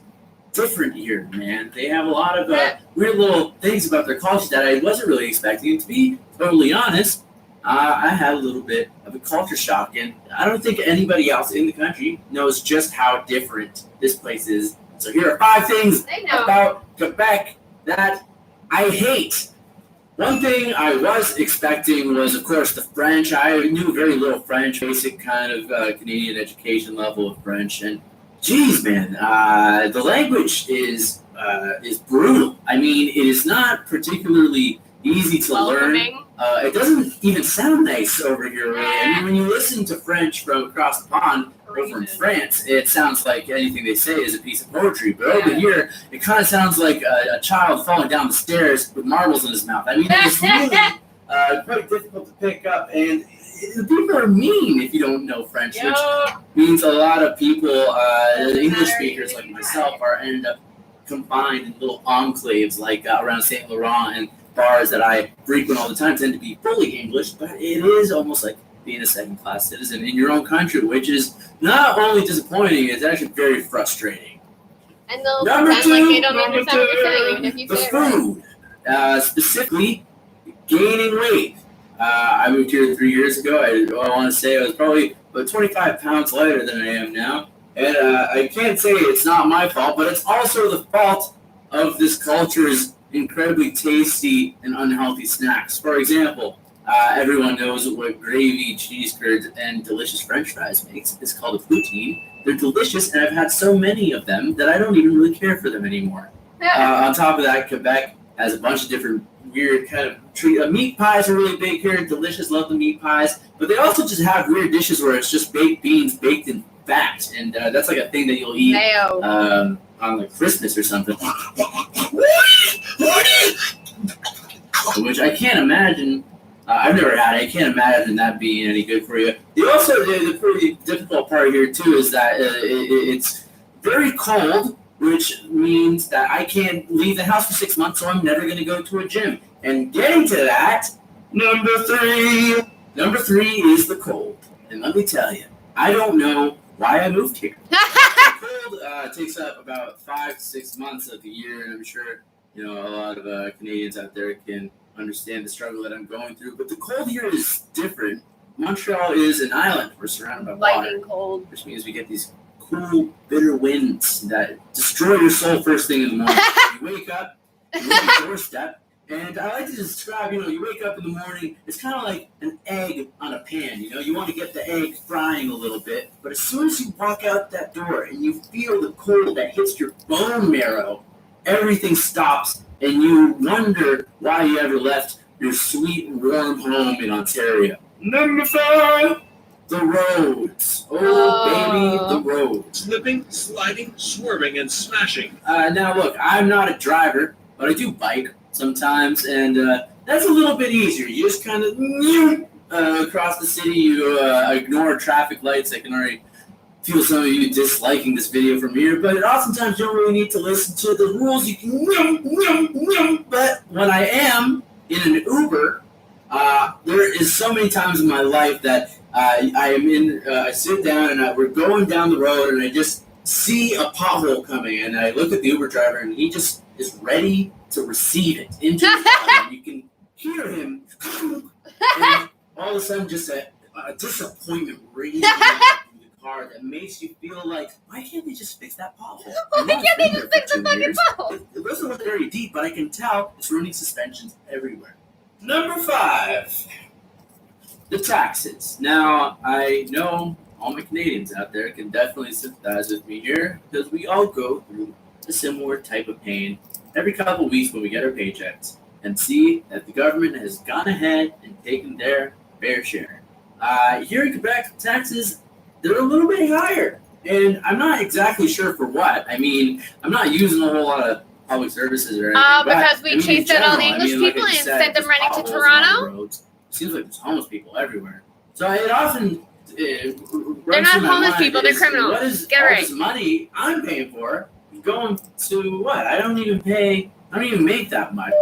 different here, man. They have a lot of weird little things about their culture that I wasn't really expecting. And to be totally honest, I had a little bit of a culture shock, and I don't think anybody else in the country knows just how different this place is. So here are 5 things about Quebec that I hate. One thing I was expecting was, of course, the French. I knew very little French, basic kind of Canadian education level of French, and geez, man, the language is is brutal. I mean, it is not particularly easy to learn. It doesn't even sound nice over here, really. I mean, when you listen to French from across the pond or from France, it sounds like anything they say is a piece of poetry. But over here, it kind of sounds like a child falling down the stairs with marbles in his mouth. I mean, it's really quite difficult to pick up. And the people are mean if you don't know French, which means a lot of people, English speakers like myself, end up confined in little enclaves like around Saint Laurent, and bars that I frequent all the time tend to be fully English, but it is almost like being a second-class citizen in your own country, which is not only disappointing, it's actually very frustrating. And they'll pretend like they don't understand what you're saying, even if you The say it right. food, specifically gaining weight. I moved here 3 years ago. I want to say I was probably about 25 pounds lighter than I am now. And I can't say it's not my fault, but it's also the fault of this culture's incredibly tasty and unhealthy snacks. For example, everyone knows what gravy, cheese curds, and delicious French fries makes. It's called a poutine. They're delicious, and I've had so many of them that I don't even really care for them anymore. On top of that, Quebec has a bunch of different weird kind of treat. Meat pies are really big here, delicious, love the meat pies. But they also just have weird dishes where it's just baked beans baked in fat, and that's like a thing that you'll eat on like Christmas or something. Which I can't imagine. I've never had it. I can't imagine that being any good for you. The pretty difficult part here too is that it's very cold, which means that I can't leave the house for 6 months, so I'm never going to go to a gym. And getting to that, number three is the cold. And let me tell you, I don't know why I moved here. The cold takes up about 5 to 6 months of the year, and I'm sure a lot of Canadians out there can understand the struggle that I'm going through. But the cold here is different. Montreal is an island. We're surrounded by water, Lightning cold. which means we get these cool, bitter winds that destroy your soul first thing in the morning. You wake up, you look at your doorstep, and I like to describe, you wake up in the morning, it's kind of like an egg on a pan, you want to get the egg frying a little bit, but as soon as you walk out that door and you feel the cold that hits your bone marrow, everything stops, and you wonder why you ever left your sweet, warm home in Ontario. Number 5, the roads. Baby, the roads. Slipping, sliding, swerving, and smashing. Now, look, I'm not a driver, but I do bike sometimes, and that's a little bit easier. You just kind of across the city, you ignore traffic lights. I can already feel some of you disliking this video from here, but oftentimes you don't really need to listen to the rules. You can but when I am in an Uber, there is so many times in my life that I sit down and we're going down the road and I just see a pothole coming, and I look at the Uber driver and he just is ready to receive it into his body. You can hear him, and all of a sudden just a disappointment radiating through the car that makes you feel like, why can't they just fix that pothole? Why can't they just fix the fucking pothole? It doesn't look very deep, but I can tell it's ruining suspensions everywhere. Number 5, the taxes. Now, I know all my Canadians out there can definitely sympathize with me here, because we all go through a similar type of pain every couple of weeks when we get our paychecks and see that the government has gone ahead and taken their fair share. Here in Quebec, taxes, they're a little bit higher, and I'm not exactly sure for what. I mean, I'm not using a whole lot of public services or anything. Because we chased out all the English people and sent them running to Toronto. Seems like there's homeless people everywhere. So it often they're not homeless people, they're criminals. What is Get all right. this money I'm paying for going to what? I don't even make that much.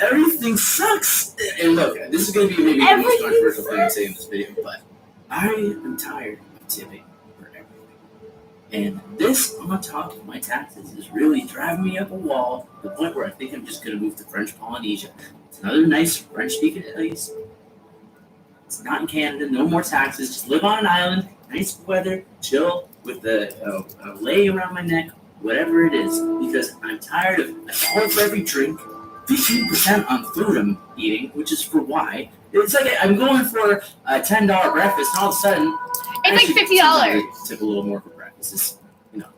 Everything sucks. And look, this is going to be maybe the most controversial thing I say in this video, but I am tired of tipping for everything. And this, on top of my taxes, is really driving me up a wall to the point where I think I'm just going to move to French Polynesia. It's another nice French-speaking place. It's not in Canada, no more taxes. Just live on an island, nice weather, chill with a lei around my neck, whatever it is, because I'm tired of $1 for every drink, 15% on food I'm eating, which is for why. It's like I'm going for a $10 breakfast, and all of a sudden, it's like $50. Tip a little more for breakfast.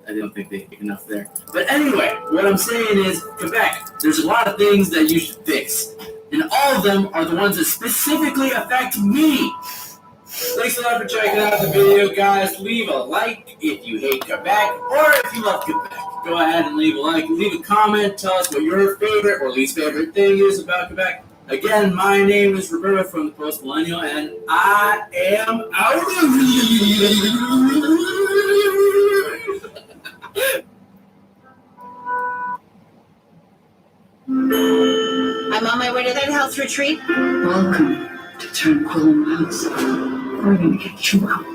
I don't think they make enough there. But anyway, what I'm saying is, Quebec, there's a lot of things that you should fix. And all of them are the ones that specifically affect me. Thanks a lot for checking out the video, guys. Leave a like if you hate Quebec, or if you love Quebec. Go ahead and leave a like, leave a comment, tell us what your favorite or least favorite thing is about Quebec. Again, my name is Roberto from the Post Millennial, and I am out. I'm on my way to that health retreat. Welcome to Tranquil House. We're gonna get you out.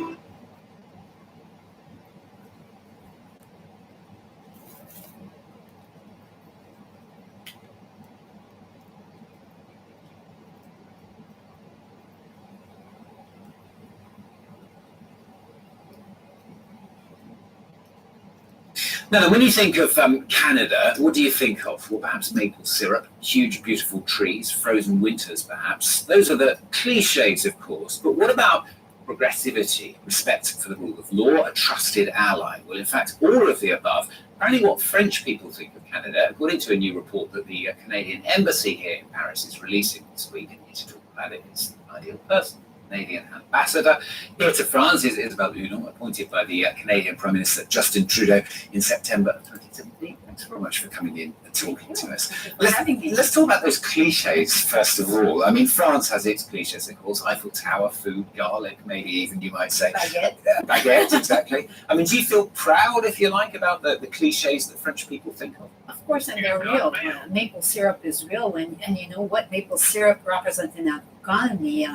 Now, when you think of Canada, what do you think of? Well, perhaps maple syrup, huge, beautiful trees, frozen winters, perhaps. Those are the cliches, of course. But what about progressivity, respect for the rule of law, a trusted ally? Well, in fact, all of the above. Apparently, what French people think of Canada, according to a new report that the Canadian Embassy here in Paris is releasing this week, and here to talk about it is the ideal person. Canadian ambassador here to France is Isabelle Hudon, appointed by the Canadian Prime Minister Justin Trudeau in September of 2017. Thanks very much for coming in and talking to us. Let's talk about those cliches first of all. I mean, France has its cliches, of course: Eiffel Tower, food, garlic, maybe even you might say Baguette. Baguette, exactly. I mean, do you feel proud, if you like, about the cliches that French people think of? Of course, and they're real. Maple syrup is real, and you know what? Maple syrup represents in our economy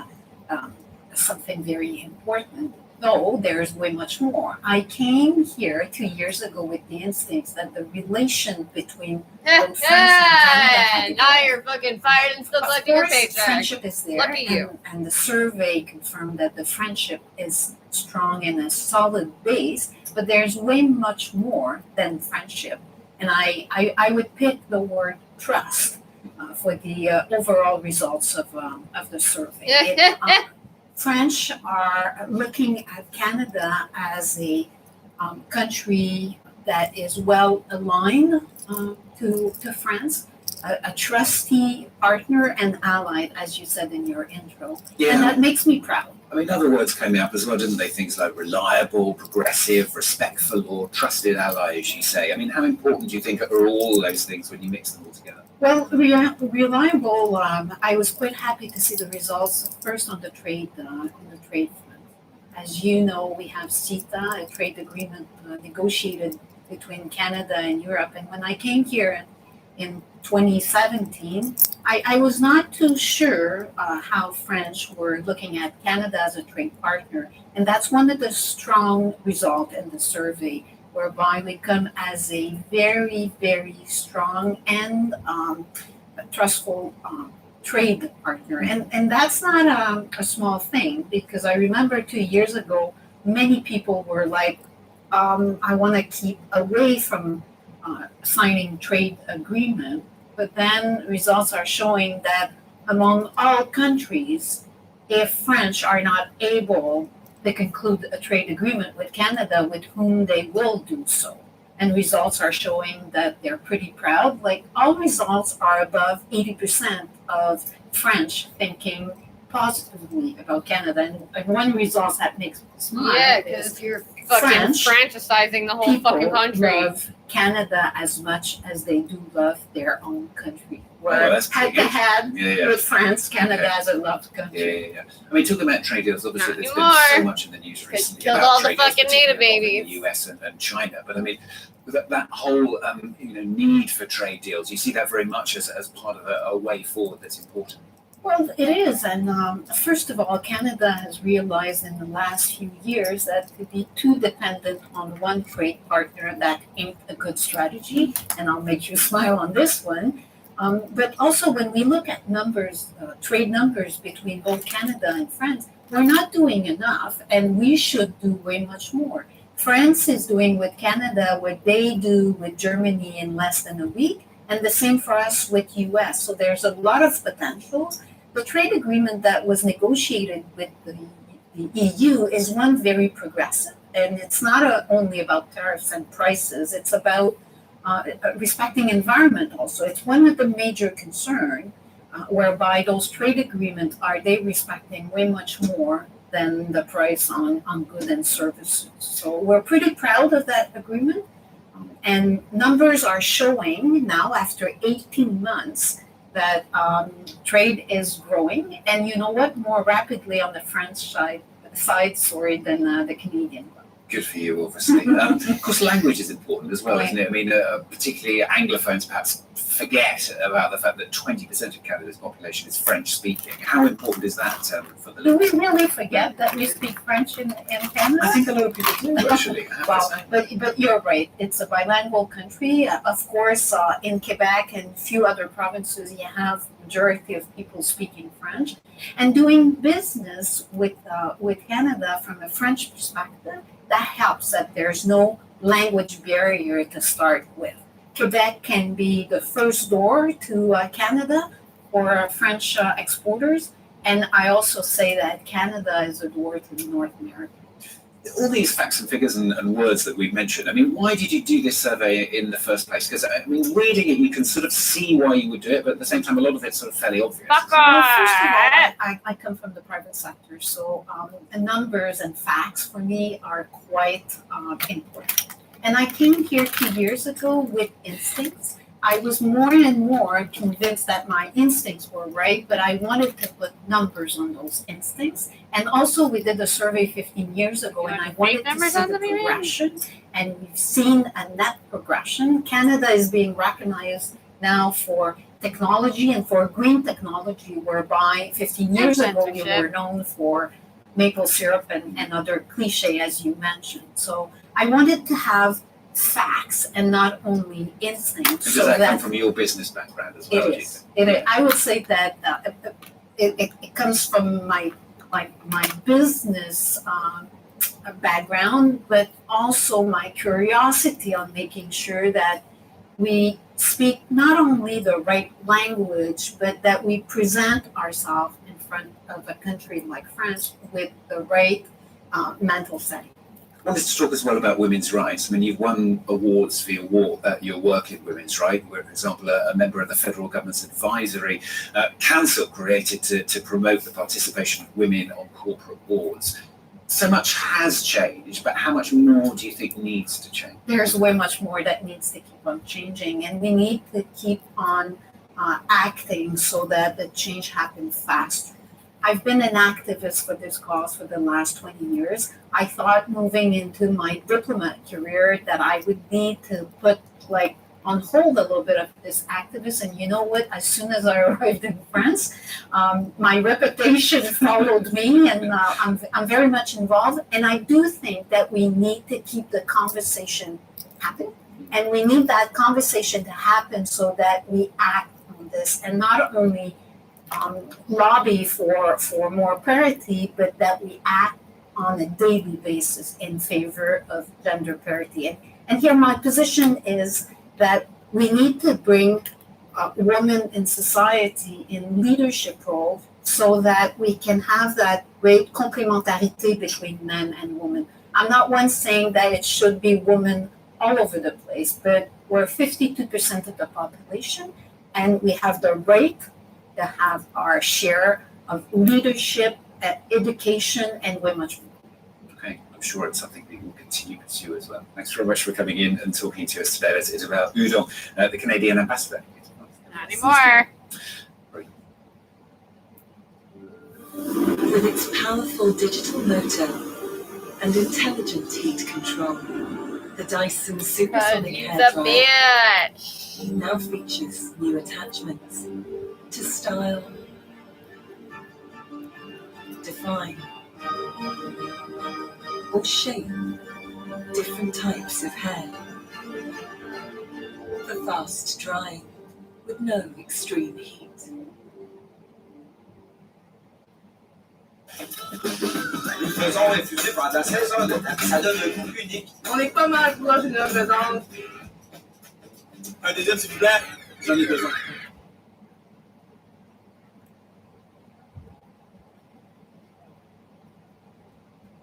something very important. Though there's way much more. I came here 2 years ago with the instincts that the relation between France and Canada. Now you're fucking fired and still collecting your paycheck. Friendship is there. Lucky you. And the survey confirmed that the friendship is strong and a solid base, but there's way much more than friendship. And I would pick the word trust for the overall results of the survey. French are looking at Canada as a country that is well aligned to France, a trusty partner and ally, as you said in your intro. Yeah. And that makes me proud. I mean, other words came up as well, didn't they? Things like reliable, progressive, respect for law, trusted ally, as you say. I mean, how important do you think are all those things when you mix them all together? Well, reliable. I was quite happy to see the results first on the trade front. As you know, we have CETA, a trade agreement negotiated between Canada and Europe. And when I came here in 2017, I was not too sure how French were looking at Canada as a trade partner. And that's one of the strong results in the survey, whereby we come as a very, very strong and trustful trade partner. And that's not a small thing, because I remember 2 years ago, many people were like, I want to keep away from signing trade agreement. But then results are showing that among all countries, if French are not able to conclude a trade agreement with Canada, with whom they will do so. And results are showing that they're pretty proud. Like, all results are above 80% of French thinking positively about Canada. And one result that makes me smile Yeah, is because you're fucking franchising the whole fucking country. Love Canada as much as they do love their own country. Oh, Where that's pretty good. head Yeah. with France, Canada Okay. as a loved country. Yeah. I mean, talking about trade deals, obviously Not there's been anymore. so much in the news recently killed about all the trade deals, fucking particularly native babies. involving the US and China. But I mean, that whole need for trade deals, you see that very much as part of a way forward that's important. Well, it is. And first of all, Canada has realized in the last few years that to be too dependent on one trade partner, that ain't a good strategy. And I'll make you smile on this one. But also, when we look at numbers, trade numbers between both Canada and France, we're not doing enough, and we should do way much more. France is doing with Canada what they do with Germany in less than a week, and the same for us with US. So there's a lot of potential. The trade agreement that was negotiated with the EU is one very progressive. And it's not only about tariffs and prices, it's about respecting environment also. It's one of the major concerns whereby those trade agreements, are they respecting way much more than the price on goods and services. So we're pretty proud of that agreement. And numbers are showing now after 18 months that trade is growing. And you know what? More rapidly on the French side than the Canadian one. Good for you, obviously. Of course, language is important as well, isn't it? I mean, particularly Anglophones perhaps forget about the fact that 20% of Canada's population is French-speaking. How important is that for the? Do we really forget that we speak French in Canada? I think a lot of people do, actually. Well, but you're right. It's a bilingual country. Of course, in Quebec and a few other provinces, you have majority of people speaking French. And doing business with Canada from a French perspective, that helps that there's no language barrier to start with. Quebec can be the first door to Canada for French exporters. And I also say that Canada is a door to North America. All these facts and figures and words that we've mentioned, I mean, why did you do this survey in the first place? Because, I mean, reading it, you can sort of see why you would do it, but at the same time, a lot of it's sort of fairly obvious. Well, first of all, I come from the private sector, so numbers and facts for me are quite important. And I came here 2 years ago with instincts. I was more and more convinced that my instincts were right, but I wanted to put numbers on those instincts. And also, we did a survey 15 years ago, and I wanted to see the progression. And we've seen a net progression. Canada is being recognized now for technology and for green technology, whereby 15 years ago we were known for maple syrup and other cliche, as you mentioned. So I wanted to have facts and not only instincts. Does that come from your business background as well? It is. I would say that it comes from my business background, but also my curiosity on making sure that we speak not only the right language, but that we present ourselves in front of a country like France with the right mental setting. I wanted to talk as well about women's rights. I mean, you've won awards for your work in women's rights. We're, for example, a member of the federal government's advisory council created to promote the participation of women on corporate boards. So much has changed, but how much more do you think needs to change? There's way much more that needs to keep on changing, and we need to keep on acting so that the change happens faster. I've been an activist for this cause for the last 20 years. I thought moving into my diplomat career that I would need to put on hold a little bit of this activist. And you know what? As soon as I arrived in France, my reputation followed me, and I'm very much involved. And I do think that we need to keep the conversation happen. And we need that conversation to happen so that we act on this and not only lobby for more parity, but that we act on a daily basis in favor of gender parity. And here my position is that we need to bring women in society in leadership roles so that we can have that great complementarity between men and women. I'm not one saying that it should be women all over the place, but we're 52% of the population, and we have the right to have our share of leadership, education, and way much more. Okay, I'm sure it's something we will continue to pursue as well. Thanks very much for coming in and talking to us today. That's Isabelle Hudon, the Canadian ambassador. Not anymore. With its powerful digital motor and intelligent heat control, the Dyson Supersonic Hairdryer now features new attachments to style, define, or shape different types of hair for fast drying with no extreme heat. Une faisant infusée pendant 16 heures de temps, ça donne un goût unique. On est pas mal proche d'une faisant. Un deuxième, s'il vous plaît. J'en ai besoin.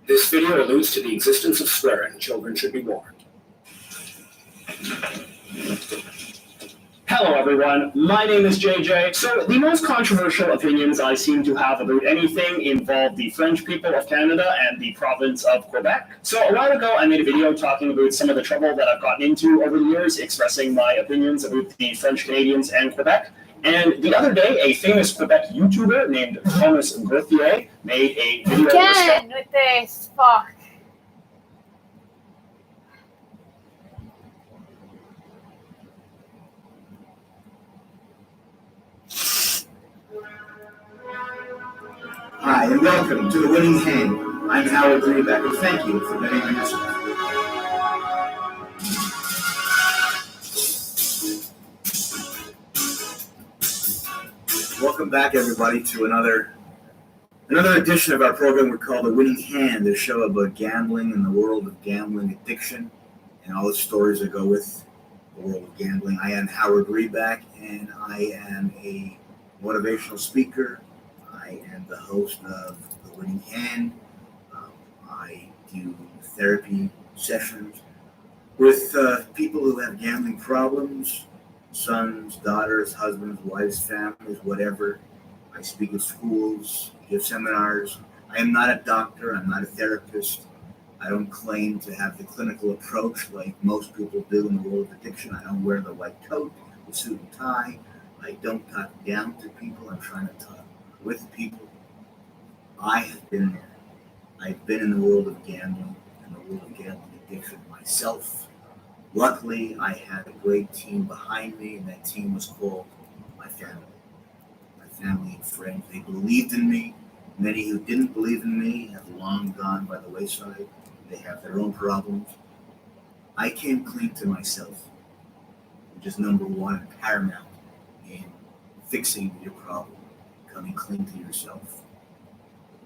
This video alludes to the existence of swearing. Children should be warned. Hello everyone, my name is JJ. So the most controversial opinions I seem to have about anything involve the French people of Canada and the province of Quebec. So a while ago I made a video talking about some of the trouble that I've gotten into over the years, expressing my opinions about the French Canadians and Quebec. And the other day, a famous Quebec YouTuber named Thomas Gauthier made a video. Again with this, fuck. Hi, and welcome to The Winning Hand. I'm Howard Greenback, and thank you for betting on yourself. Welcome back, everybody, to another edition of our program we call The Winning Hand, the show about gambling and the world of gambling addiction and all the stories that go with the world of gambling. I am Howard Greenback, and I am a motivational speaker. I am the host of The Winning Hand. I do therapy sessions with people who have gambling problems, sons, daughters, husbands, wives, families, whatever. I speak at schools, give seminars. I am not a doctor. I'm not a therapist. I don't claim to have the clinical approach like most people do in the world of addiction. I don't wear the white coat, the suit and tie. I don't talk down to people. I'm trying to talk with people. I have been there. I've been in the world of gambling and the world of gambling addiction myself. Luckily, I had a great team behind me, and that team was called my family. My family and friends. They believed in me. Many who didn't believe in me have long gone by the wayside. They have their own problems. I came clean to myself, which is number one and paramount in fixing your problem. Coming clean to yourself.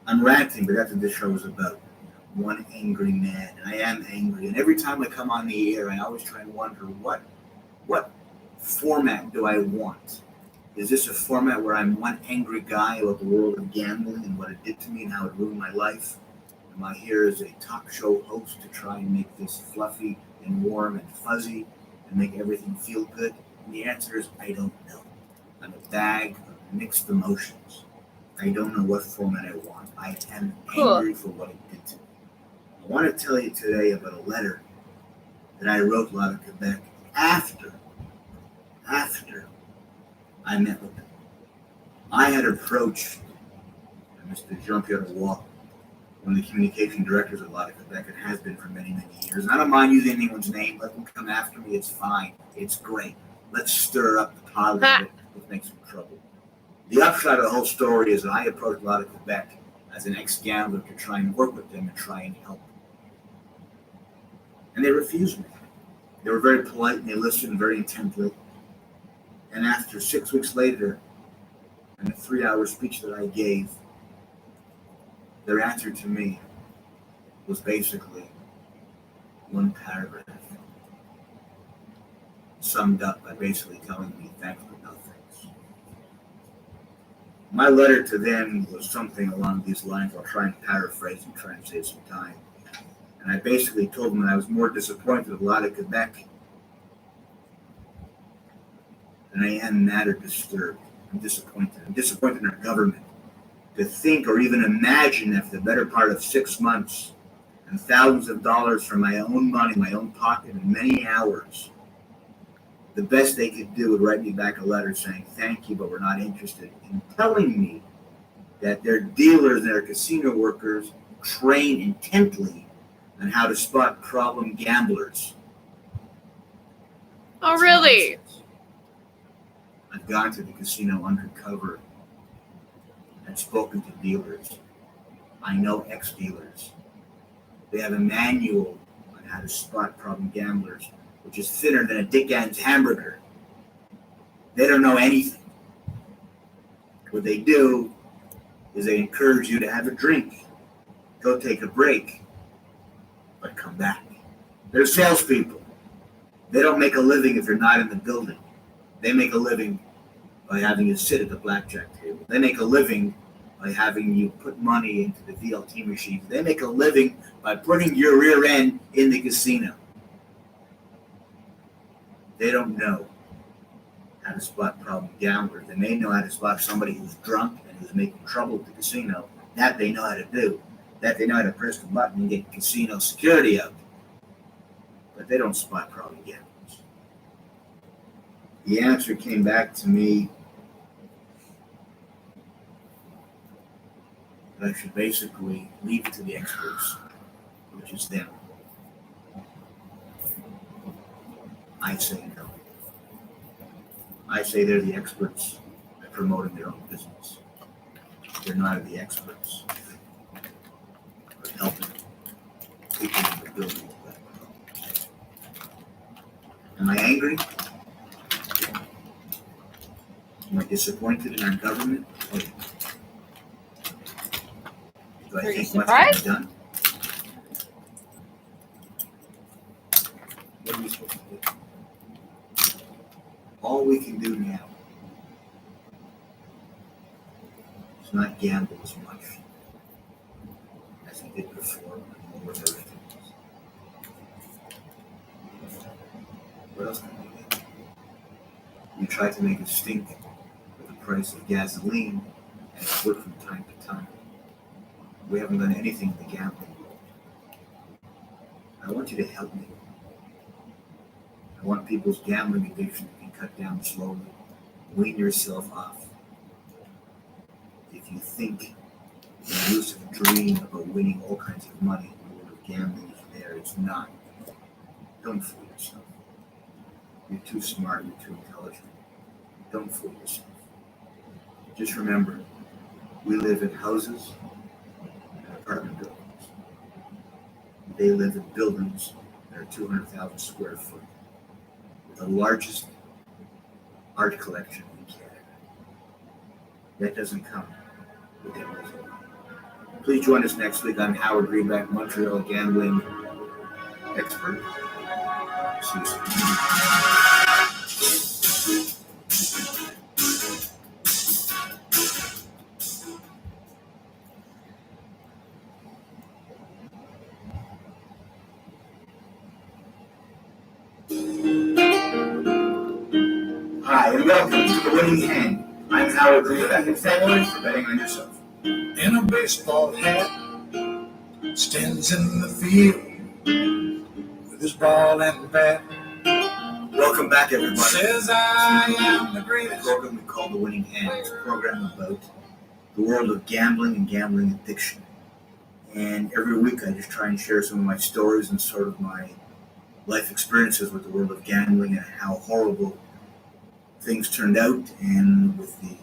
I'm ranting, but that's what this show is about. One angry man, and I am angry. And every time I come on the air, I always try and wonder what format do I want? Is this a format where I'm one angry guy about the world of gambling and what it did to me and how it ruined my life? Am I here as a talk show host to try and make this fluffy and warm and fuzzy and make everything feel good? And the answer is I don't know. I'm a bag of mixed emotions. I don't know what format I want. I am angry for what it did to me. I want to tell you today about a letter that I wrote out of Quebec after I met with them. I had approached Mr. Jean-Pierre Roy, one of the communication directors of Lotte Quebec, and has been for many, many years. And I don't mind using anyone's name. Let them come after me. It's fine. It's great. Let's stir up the pot a little bit. Let's make some trouble. The upshot of the whole story is that I approached Lotte Quebec as an ex-gambler to try and work with them and try and help. And they refused me. They were very polite and they listened very intently. And after 6 weeks later, in a 3-hour speech that I gave, their answer to me was basically one paragraph, summed up by basically telling me thanks but no thanks. My letter to them was something along these lines. I'll try and paraphrase and try and save some time. And I basically told them that I was more disappointed with Lotte Quebec than I am mad or disturbed. I'm disappointed. I'm disappointed in our government. To think or even imagine that for the better part of 6 months and thousands of dollars from my own money, my own pocket, and many hours, the best they could do would write me back a letter saying, thank you, but we're not interested, in telling me that their dealers and their casino workers train intently on how to spot problem gamblers. Oh, really? I've gone to the casino undercover and spoken to dealers. I know ex-dealers. They have a manual on how to spot problem gamblers, which is thinner than a Dick Ann's hamburger. They don't know anything. What they do is they encourage you to have a drink, go take a break, but come back. They're salespeople. They don't make a living if they're not in the building. They make a living by having you sit at the blackjack table. They make a living by having you put money into the VLT machines. They make a living by putting your rear end in the casino. They don't know how to spot problem gamblers. They may know how to spot somebody who's drunk and who's making trouble at the casino. That they know how to do. That they know how to press the button and get casino security out. But they don't spot problem gamblers. The answer came back to me that I should basically leave it to the experts, which is them. I say no. I say they're the experts at promoting their own business. They're not the experts at helping people in the building. Am I angry? Am I disappointed in our government? Oh, yeah. Do I think much can be done? What are we supposed to do? All we can do now is not gamble as much as we did before and with everything else. What else can we do? We try to make a stink with the price of gasoline, and it's worked from time to time. We haven't done anything in the gambling world. I want you to help me. I want people's gambling addiction to be cut down slowly. Wean yourself off. If you think the elusive dream about winning all kinds of money in the world of gambling is there, it's not. Don't fool yourself. You're too smart, you're too intelligent. Don't fool yourself. Just remember, we live in houses and apartment buildings. They live in buildings that are 200,000 square foot, with the largest art collection in Canada. That doesn't come with gambling. Please join us next week. I'm Howard Greenback, Montreal gambling expert. See you soon. Hi, and welcome to The Winning Hand. I'm Howard Greenback, and thank you for betting on yourself. In a baseball hat, stands in the field with his ball and bat. Welcome back, everybody. Says I am the greatest. A program we call The Winning Hand. It's a program about the world of gambling and gambling addiction. And every week I just try and share some of my stories and sort of my life experiences with the world of gambling and how horrible things turned out, and with the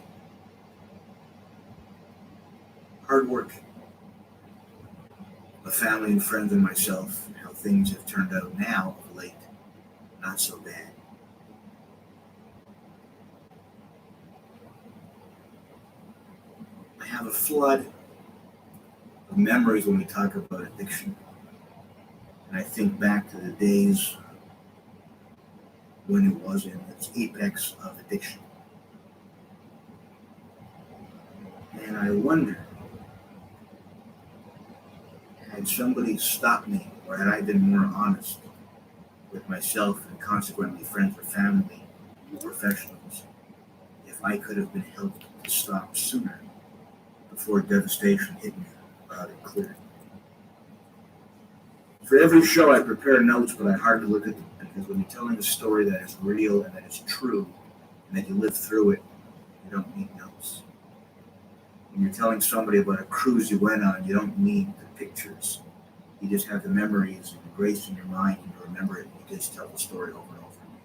hard work of family and friends and myself, and how things have turned out now of late, not so bad. I have a flood of memories when we talk about addiction, and I think back to the days when it was in its apex of addiction. And I wonder, had somebody stopped me, or had I been more honest with myself and consequently friends or family and professionals, if I could have been helped to stop sooner before devastation hit me loud and clear. For every show I prepare notes, but I hardly look at them, because when you're telling a story that is real and that is true, and that you live through it, you don't need notes. When you're telling somebody about a cruise you went on, you don't need the pictures. You just have the memories and the grace in your mind, and you remember it, and you just tell the story over and over again.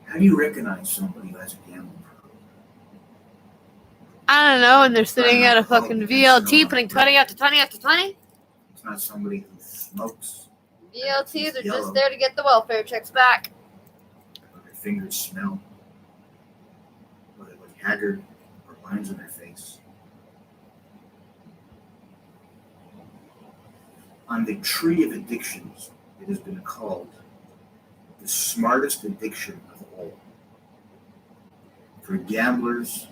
How do you recognize somebody who has a gambling problem? I don't know, and they're sitting at a fucking VLT putting 20 after 20 after 20. It's not somebody who smokes. VLTs are just there to get the welfare checks back. Or their fingers smell. Or they look haggard, or lines on their face. On the tree of addictions, it has been called the smartest addiction of all. For gamblers,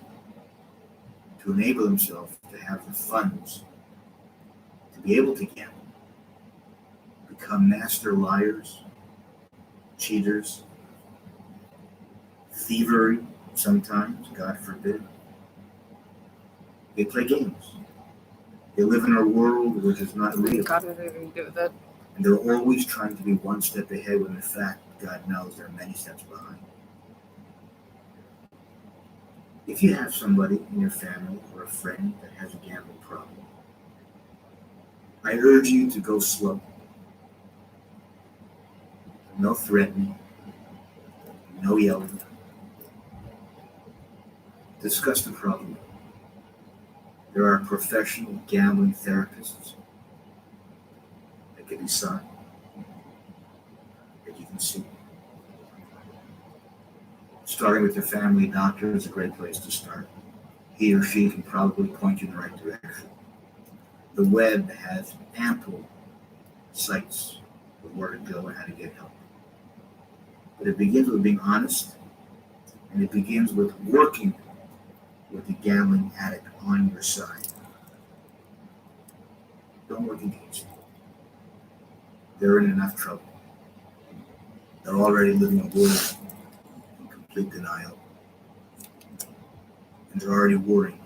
to enable themselves to have the funds to be able to gamble, become master liars, cheaters, thievery sometimes, God forbid. They play games. They live in a world which is not real. God, what did we do with that? And they're always trying to be one step ahead when in fact, God knows they're many steps behind. If you have somebody in your family or a friend that has a gambling problem, I urge you to go slow. No threatening, no yelling. Discuss the problem. There are professional gambling therapists that can be sought, that you can see. Starting with your family doctor is a great place to start. He or she can probably point you in the right direction. The web has ample sites of where to go and how to get help. But it begins with being honest, and it begins with working with the gambling addict on your side. Don't work against them. They're in enough trouble. They're already living a world in complete denial. And they're already worrying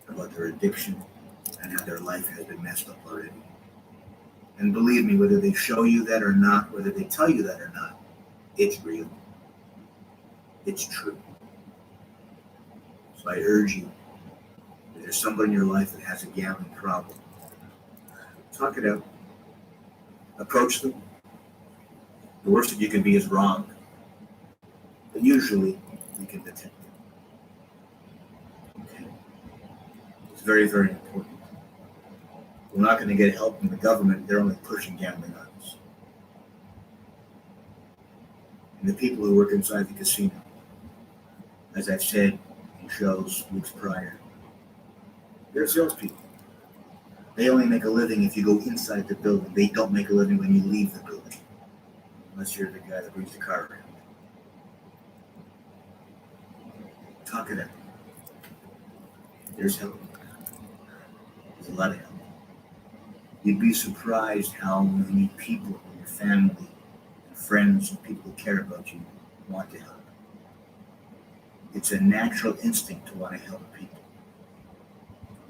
about their addiction and how their life has been messed up already. And believe me, whether they show you that or not, whether they tell you that or not, it's real. It's true. So I urge you, if there's somebody in your life that has a gambling problem, talk it out. Approach them. The worst that you can be is wrong. But usually, you can detect it. Okay? It's very, very important. We're not going to get help from the government. They're only pushing gambling on us. And the people who work inside the casino, as I've said in shows weeks prior, they're salespeople. They only make a living if you go inside the building. They don't make a living when you leave the building, unless you're the guy that brings the car around. Talk it out. There's help. There's a lot of help. You'd be surprised how many people in your family and friends and people who care about you want to help. It's a natural instinct to want to help people.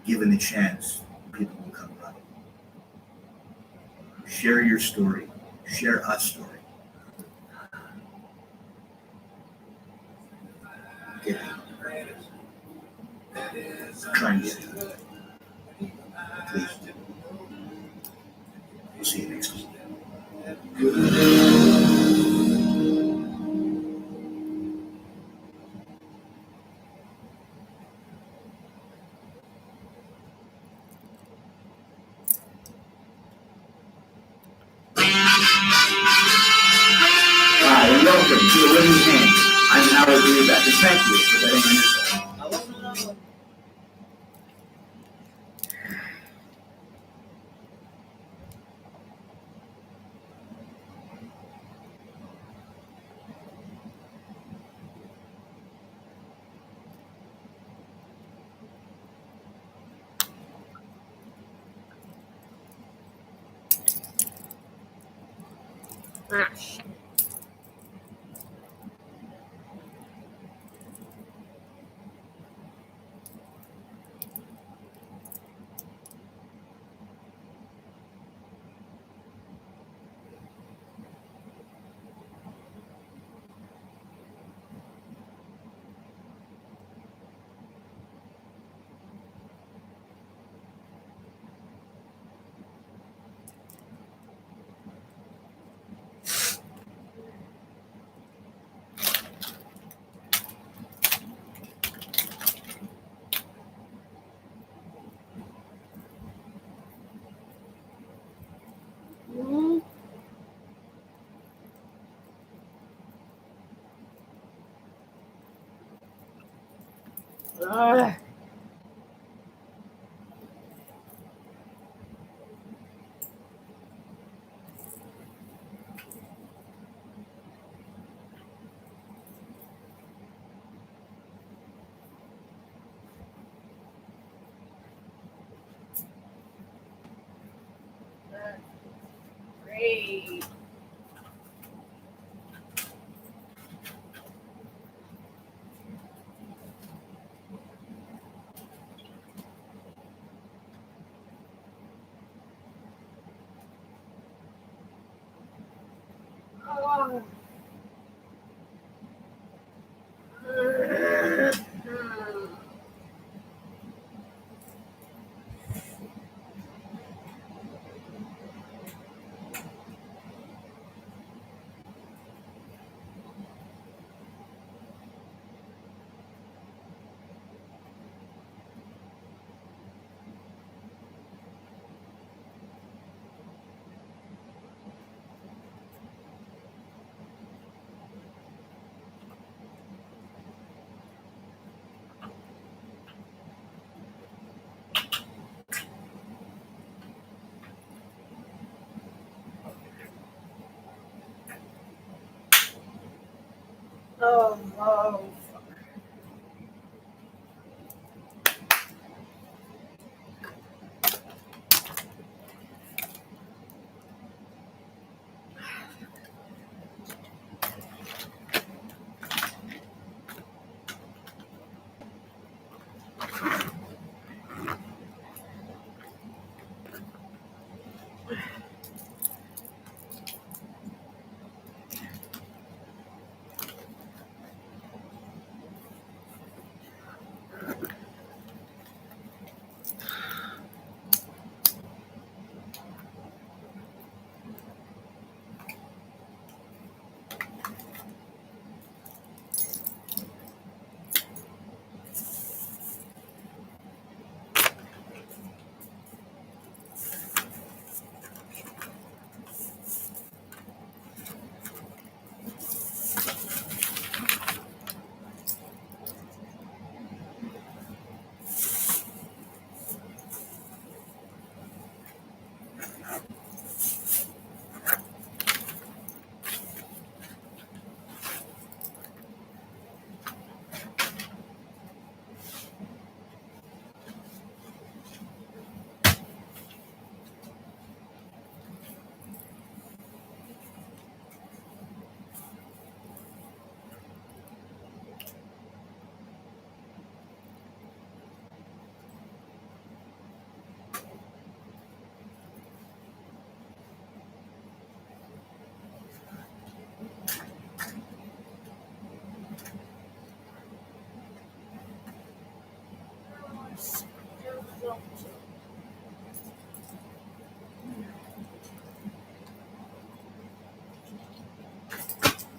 Given the chance, people will come running. Share your story. Share a story. Get help. Try and get help. Please. We'll see you next week. Hi, and welcome to the Winning Hand. I'm Howard Greenback, and thank you for betting on yourself. Ah, shit. Ah. eat. Oh. Oh.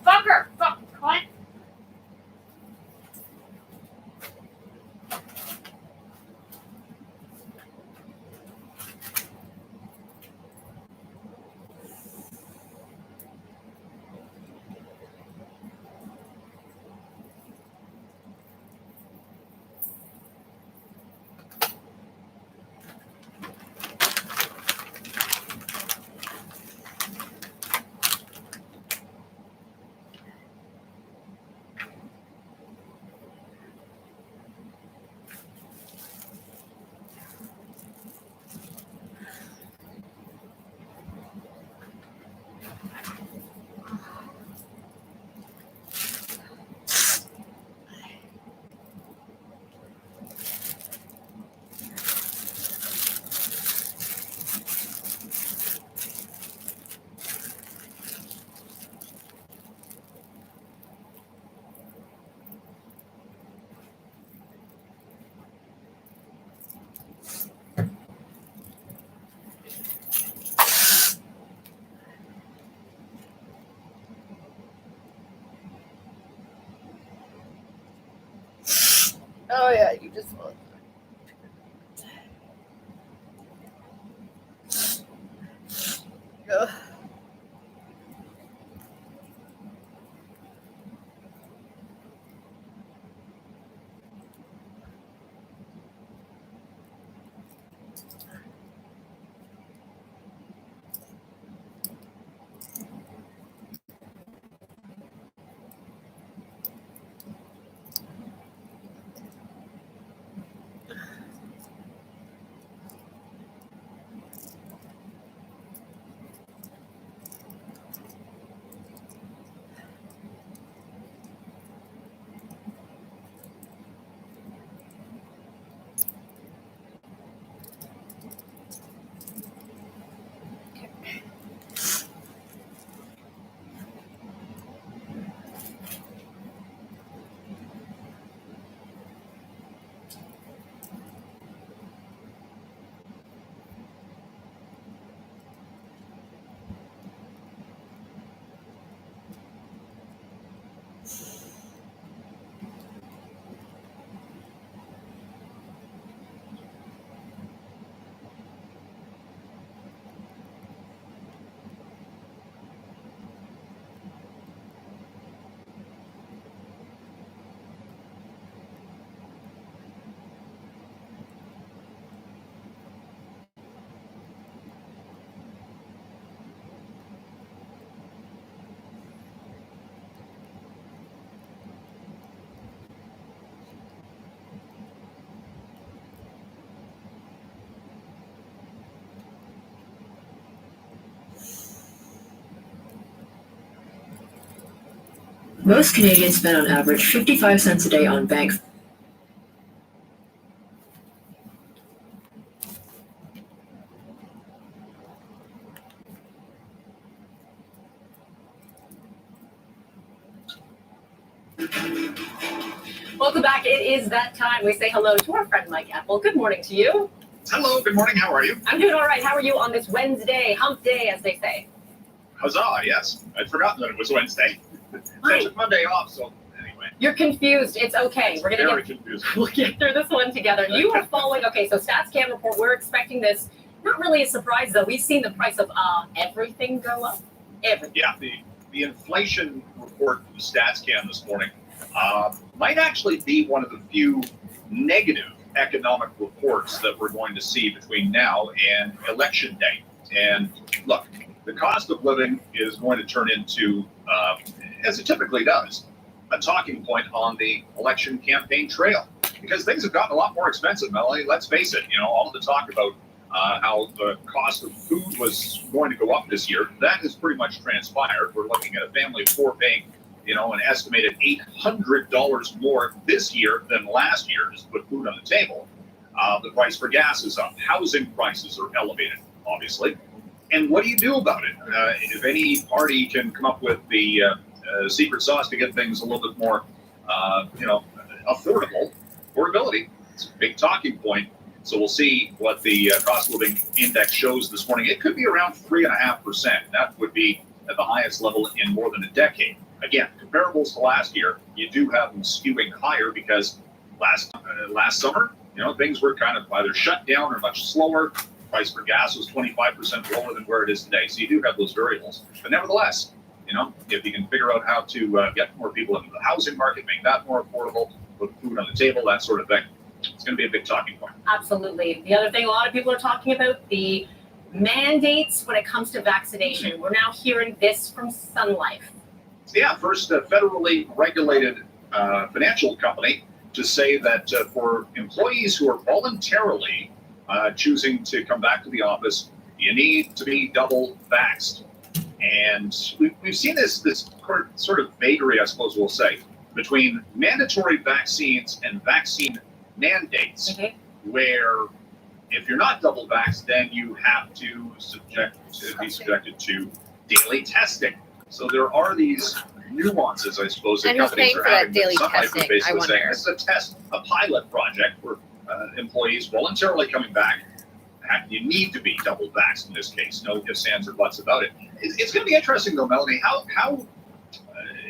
Fucker! Fuck! What? Oh yeah, you just want. Ugh. Most Canadians spend on average 55 cents a day on bank. Welcome back. It is that time. We say hello to our friend Mike Apple. Good morning to you. Hello, good morning. How are you? I'm doing all right. How are you on this Wednesday, hump day, as they say? Huzzah, yes. I'd forgotten that it was Wednesday. I took Monday off, so anyway. You're confused. It's okay. We're Very confusing. We'll get through this one together. You are following. Okay, so StatsCan report. We're expecting this. Not really a surprise though. We've seen the price of everything go up. Everything. Yeah, the inflation report from StatsCan this morning might actually be one of the few negative economic reports that we're going to see between now and election day. And look, the cost of living is going to turn into, as it typically does, a talking point on the election campaign trail, because things have gotten a lot more expensive, Melanie. Let's face it, all of the talk about how the cost of food was going to go up this year, that has pretty much transpired. We're looking at a family of four paying, an estimated $800 more this year than last year just to put food on the table. The price for gas is up. Housing prices are elevated, obviously. And what do you do about it? If any party can come up with the secret sauce to get things a little bit more, affordability, it's a big talking point. So we'll see what the cost of living index shows this morning. It could be around 3.5%. That would be at the highest level in more than a decade. Again, comparables to last year, you do have them skewing higher because last summer, things were kind of either shut down or much slower. Price for gas was 25% lower than where it is today. So you do have those variables. But nevertheless, if you can figure out how to get more people into the housing market, make that more affordable, put food on the table, that sort of thing, it's going to be a big talking point. Absolutely. The other thing a lot of people are talking about, the mandates when it comes to vaccination. We're now hearing this from Sun Life. Yeah, first federally regulated financial company to say that for employees who are voluntarily choosing to come back to the office, you need to be double vaxxed. And we've seen this sort of vagary, I suppose we'll say, between mandatory vaccines and vaccine mandates, where if you're not double vaxxed, then you have to be subjected to daily testing. So there are these nuances, I suppose, that And who's companies paying are for that having. daily Some might be testing, basically I saying wonder? it's a test, a pilot project for employees voluntarily coming back. You need to be double vaxxed in this case. No ifs, ands, or buts about it. It's going to be interesting, though, Melanie, how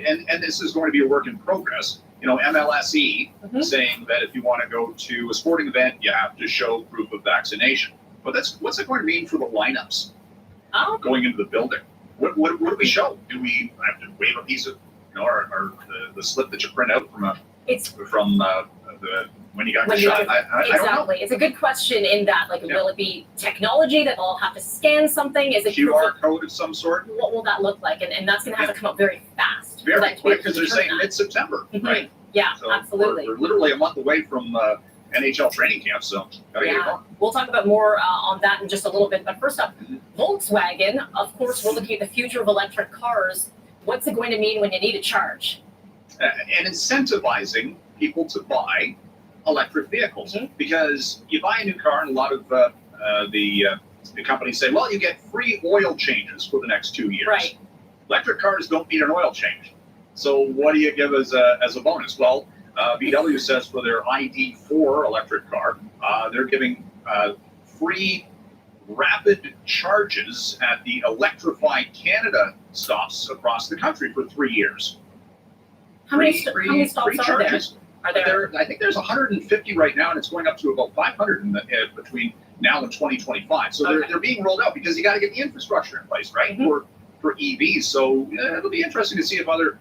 and this is going to be a work in progress. MLSE saying that if you want to go to a sporting event, you have to show proof of vaccination. But what's it going to mean for the lineups going into the building? What do we show? Do we have to wave a piece of, or the slip that you print out from when you got your shot? I don't know. Exactly. It's a good question in that, will it be technology that they'll have to scan something? Is it QR code of some sort? What will that look like? And that's going to have to come up very fast. Very quick, because they're saying mid-September, right? Yeah, So absolutely. We're literally a month away from NHL training camp, so gotta get it going. We'll talk about more on that in just a little bit. But first up, Volkswagen, of course, we're looking at the future of electric cars. What's it going to mean when you need a charge? And incentivizing people to buy electric vehicles, because you buy a new car, and a lot of the companies say, well, you get free oil changes for the next 2 years. Right. Electric cars don't need an oil change. So what do you give as a bonus? Well, VW says for their ID4 electric car, they're giving free rapid charges at the Electrify Canada stops across the country for 3 years. How many stops are there? Are there? I think there's 150 right now, and it's going up to about 500 between now and 2025. So they're being rolled out because you got to get the infrastructure in place, right, for EVs. So it'll be interesting to see if other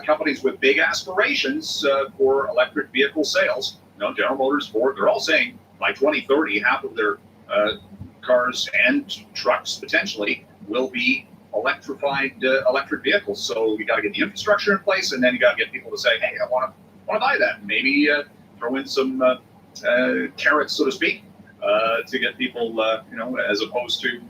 companies with big aspirations for electric vehicle sales, General Motors, Ford, they're all saying by 2030, half of their cars and trucks potentially will be electrified electric vehicles. So you got to get the infrastructure in place, and then you got to get people to say, hey, I want to buy that. Maybe throw in some carrots, so to speak, to get people, as opposed to,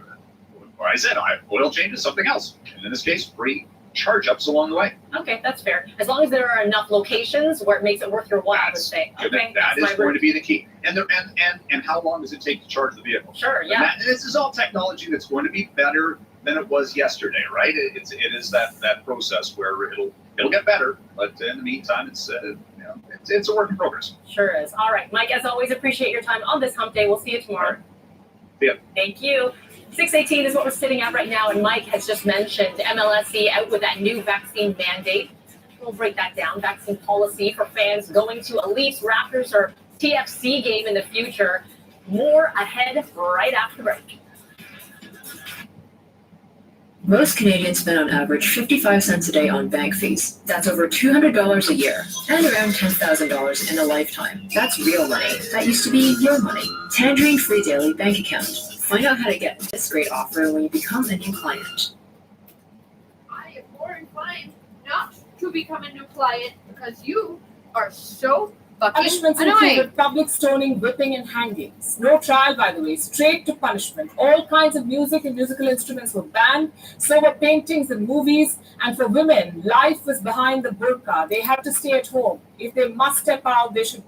I said, oil changes, something else. And in this case, free charge ups along the way. Okay, that's fair. As long as there are enough locations where it makes it worth your while, I would say. Okay, that is going to be the key. And how long does it take to charge the vehicle? Sure, yeah. And this is all technology that's going to be better than it was yesterday, right? It is that process where it'll get better, but in the meantime, it's a work in progress. Sure is. All right, Mike. As always, appreciate your time on this hump day. We'll see you tomorrow. Yeah. Thank you. 6:18 is what we're sitting at right now, and Mike has just mentioned MLSE out with that new vaccine mandate. We'll break that down. Vaccine policy for fans going to a Leafs, Raptors, or TFC game in the future. More ahead right after the break. Most Canadians spend on average 55 cents a day on bank fees. That's over $200 a year and around $10,000 in a lifetime. That's real money. That used to be your money. Tangerine Free Daily Bank Account. Find out how to get this great offer when you become a new client. I am more inclined not to become a new client because you are so fucking Punishments annoying. included public stoning, whipping, and hangings. No trial, by the way, straight to punishment. All kinds of music and musical instruments were banned. So were paintings and movies. And for women, life was behind the burqa. They had to stay at home. If they must step out, they should.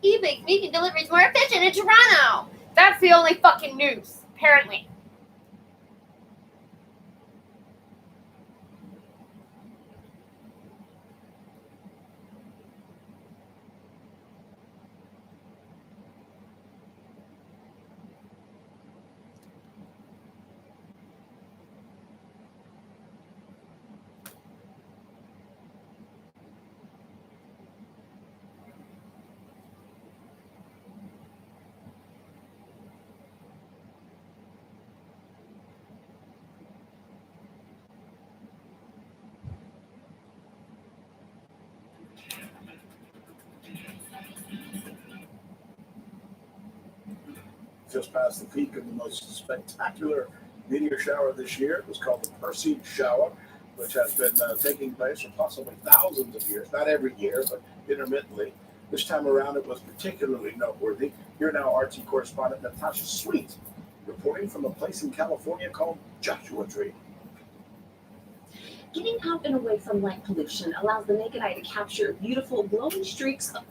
eBay vegan delivery is more efficient in Toronto. That's the only fucking news, apparently. Just past the peak of the most spectacular meteor shower this year. It was called the Perseid shower, which has been taking place for possibly thousands of years, not every year, but intermittently. This time around, it was particularly noteworthy. Here now, RT correspondent Natasha Sweet, reporting from a place in California called Joshua Tree. Getting out and away from light pollution allows the naked eye to capture beautiful glowing streaks of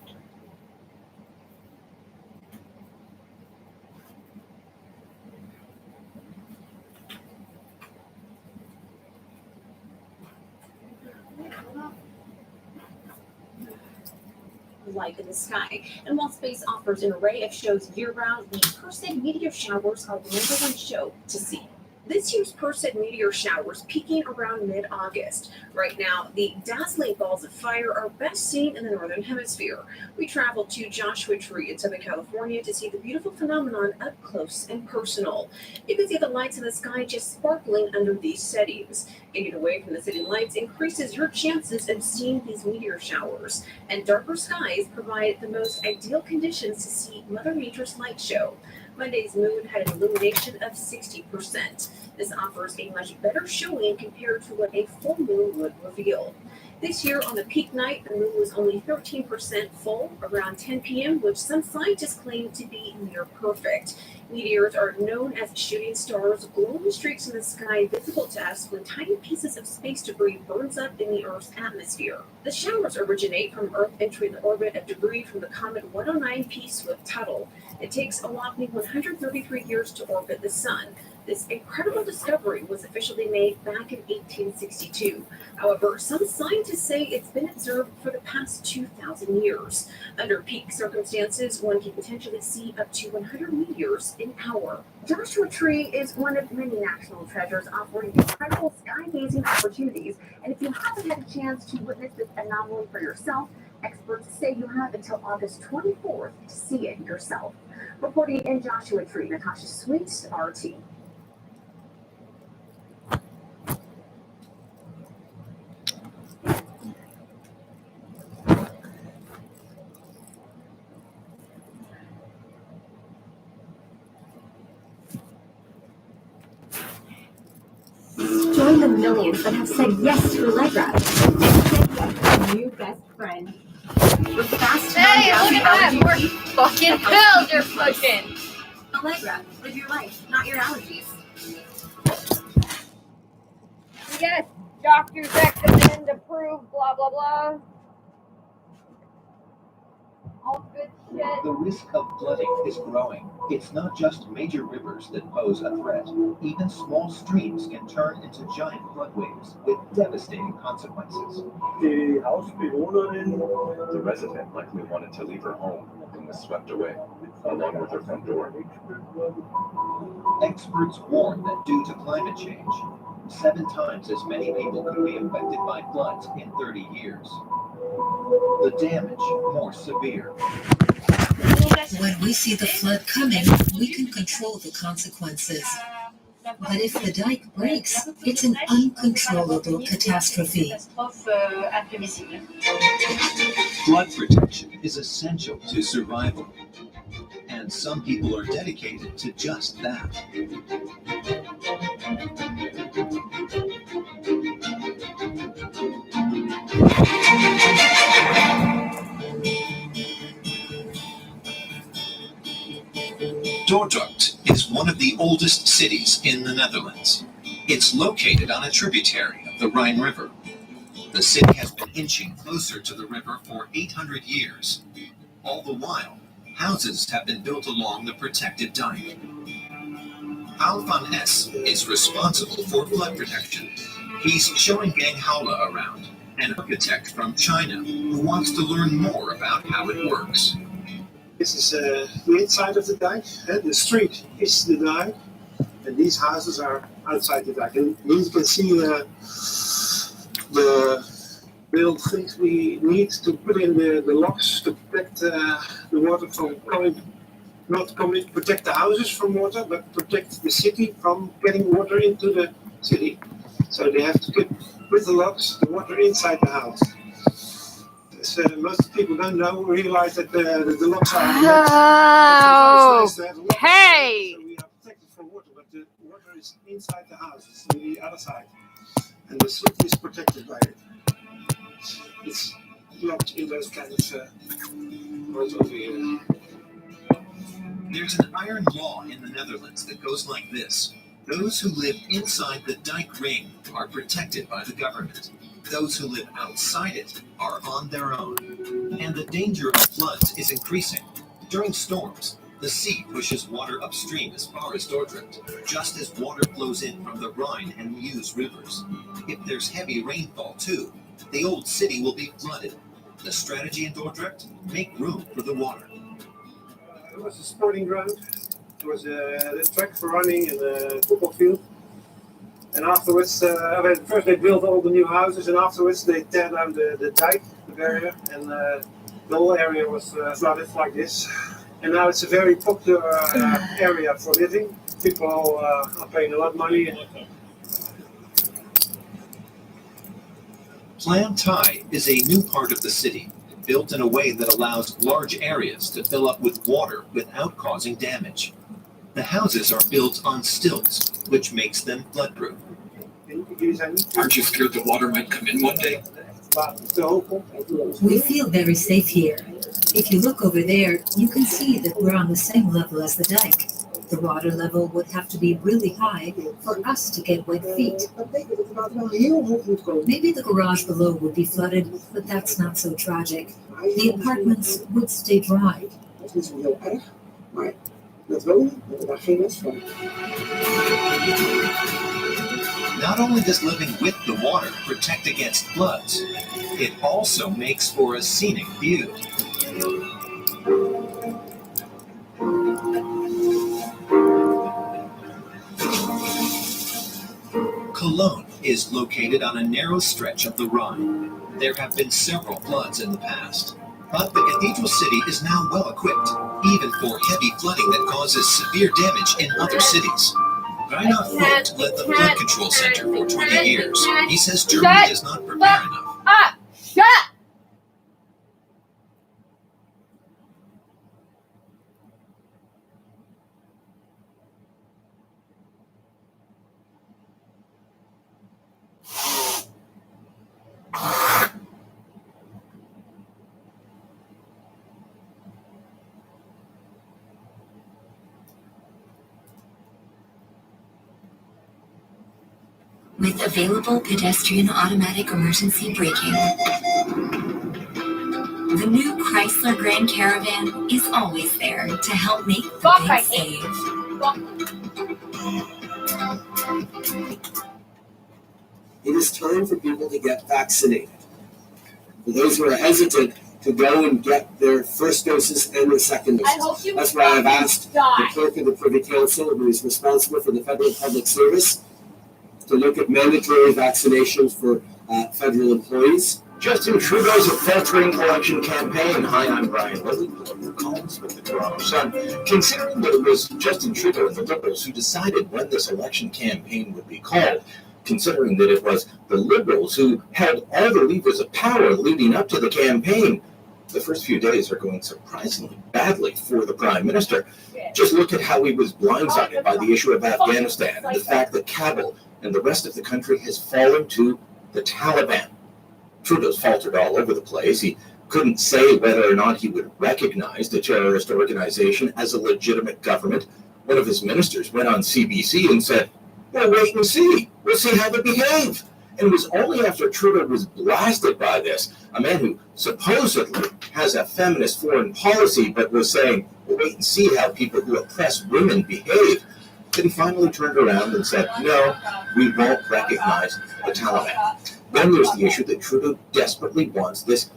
light in the sky. And while space offers an array of shows year-round, the Perseid meteor showers are the #1 show to see. This year's Perseid meteor showers peaking around mid-August. Right now, the dazzling balls of fire are best seen in the Northern Hemisphere. We traveled to Joshua Tree in Southern California to see the beautiful phenomenon up close and personal. You can see the lights in the sky just sparkling under these settings. Getting away from the city lights increases your chances of seeing these meteor showers, and darker skies provide the most ideal conditions to see Mother Nature's light show. Monday's moon had an illumination of 60%. This offers a much better showing compared to what a full moon would reveal. This year, on the peak night, the moon was only 13% full around 10 p.m., which some scientists claim to be near perfect. Meteors are known as shooting stars, glowing streaks in the sky visible to us when tiny pieces of space debris burns up in the Earth's atmosphere. The showers originate from Earth entering the orbit of debris from the comet 109P Swift-Tuttle. It takes a whopping 133 years to orbit the Sun. This incredible discovery was officially made back in 1862. However, some scientists say it's been observed for the past 2,000 years. Under peak circumstances, one can potentially see up to 100 meteors an hour. Joshua Tree is one of many national treasures offering incredible sky-gazing opportunities. And if you haven't had a chance to witness this anomaly for yourself, experts say you have until August 24th to see it yourself. Reporting in Joshua Tree, Natasha Sweet, RT. Join the millions that have said yes to Allegra and said yes New best friend. With fast Hey, look at that! More fucking pills you're pushing! Allegra, live your life, not your allergies. Yes, doctors recommend, approve, blah blah blah. All good shit. The risk of flooding is growing. It's not just major rivers that pose a threat. Even small streams can turn into giant floodwaves with devastating consequences. The resident likely wanted to leave her home and was swept away, along with her front door. Experts warn that due to climate change, 7 times as many people could be affected by floods in 30 years. The damage more severe. When we see the flood coming, we can control the consequences. But if the dike breaks, it's an uncontrollable catastrophe. Flood protection is essential to survival. And some people are dedicated to just that. Dordrecht is one of the oldest cities in the Netherlands. It's located on a tributary of the Rhine River. The city has been inching closer to the river for 800 years. All the while, houses have been built along the protected dike. Paul van Es is responsible for flood protection. He's showing Gang Haula around, an architect from China who wants to learn more about how it works. This is the inside of the dike. The street is the dike, and these houses are outside the dike. And you can see the little things we need to put in the locks to protect the water from protect the houses from water, but protect the city from getting water into the city. So they have to get with the locks the water inside the house. So most people don't realize that the locks are. Oh, hey! So we are protected from water, but the water is inside the house. It's on the other side, and the city is protected by it. It's locked in those kind of words over here. There's an iron law in the Netherlands that goes like this. Those who live inside the dike ring are protected by the government. Those who live outside it are on their own. And the danger of floods is increasing. During storms, the sea pushes water upstream as far as Dordrecht, just as water flows in from the Rhine and Meuse rivers. If there's heavy rainfall too, the old city will be flooded. The strategy in Dordrecht? Make room for the water. It was a sporting ground. It was a track for running and a football field. And afterwards, first they built all the new houses, and afterwards they tear down the dike, the barrier, and the whole area was flooded like this. And now it's a very popular area for living. People are paying a lot of money. Plan Thai is a new part of the city, built in a way that allows large areas to fill up with water without causing damage. The houses are built on stilts, which makes them floodproof. Aren't you scared the water might come in one day? We feel very safe here. If you look over there, you can see that we're on the same level as the dike. The water level would have to be really high for us to get wet feet. Maybe the garage below would be flooded, but that's not so tragic. The apartments would stay dry. Not only does living with the water protect against floods, it also makes for a scenic view. Cologne is located on a narrow stretch of the Rhine. There have been several floods in the past, but the cathedral city is now well equipped, even for heavy flooding that causes severe damage in other cities. Reinhard Vogt led the flood control center for 20 years. He says Germany is not prepared enough. Shut up! With available pedestrian automatic emergency braking, the new Chrysler Grand Caravan is always there to help make the big save. It is time for people to get vaccinated. For those who are hesitant, to go and get their first doses and their second doses. That's why I've asked the clerk of the Privy Council, who is responsible for the Federal Public Service, to look at mandatory vaccinations for federal employees. Justin Trudeau's faltering election campaign. Hi, I'm Brian Lilly, political columnist with the Toronto Sun. Considering that it was Justin Trudeau and the Liberals who decided when this election campaign would be called, considering that it was the Liberals who held all the levers of power leading up to the campaign, the first few days are going surprisingly badly for the Prime Minister. Just look at how he was blindsided by the issue of Afghanistan and the fact that Kabul and the rest of the country has fallen to the Taliban. Trudeau's faltered all over the place. He couldn't say whether or not he would recognize the terrorist organization as a legitimate government. One of his ministers went on CBC and said, "Well, wait and see. We'll see how they behave." And it was only after Trudeau was blasted by this, a man who supposedly has a feminist foreign policy but was saying, "Well, wait and see how people who oppress women behave," that he finally turned around and said, "No, we won't recognize the Taliban." Then there's the issue that Trudeau desperately wants this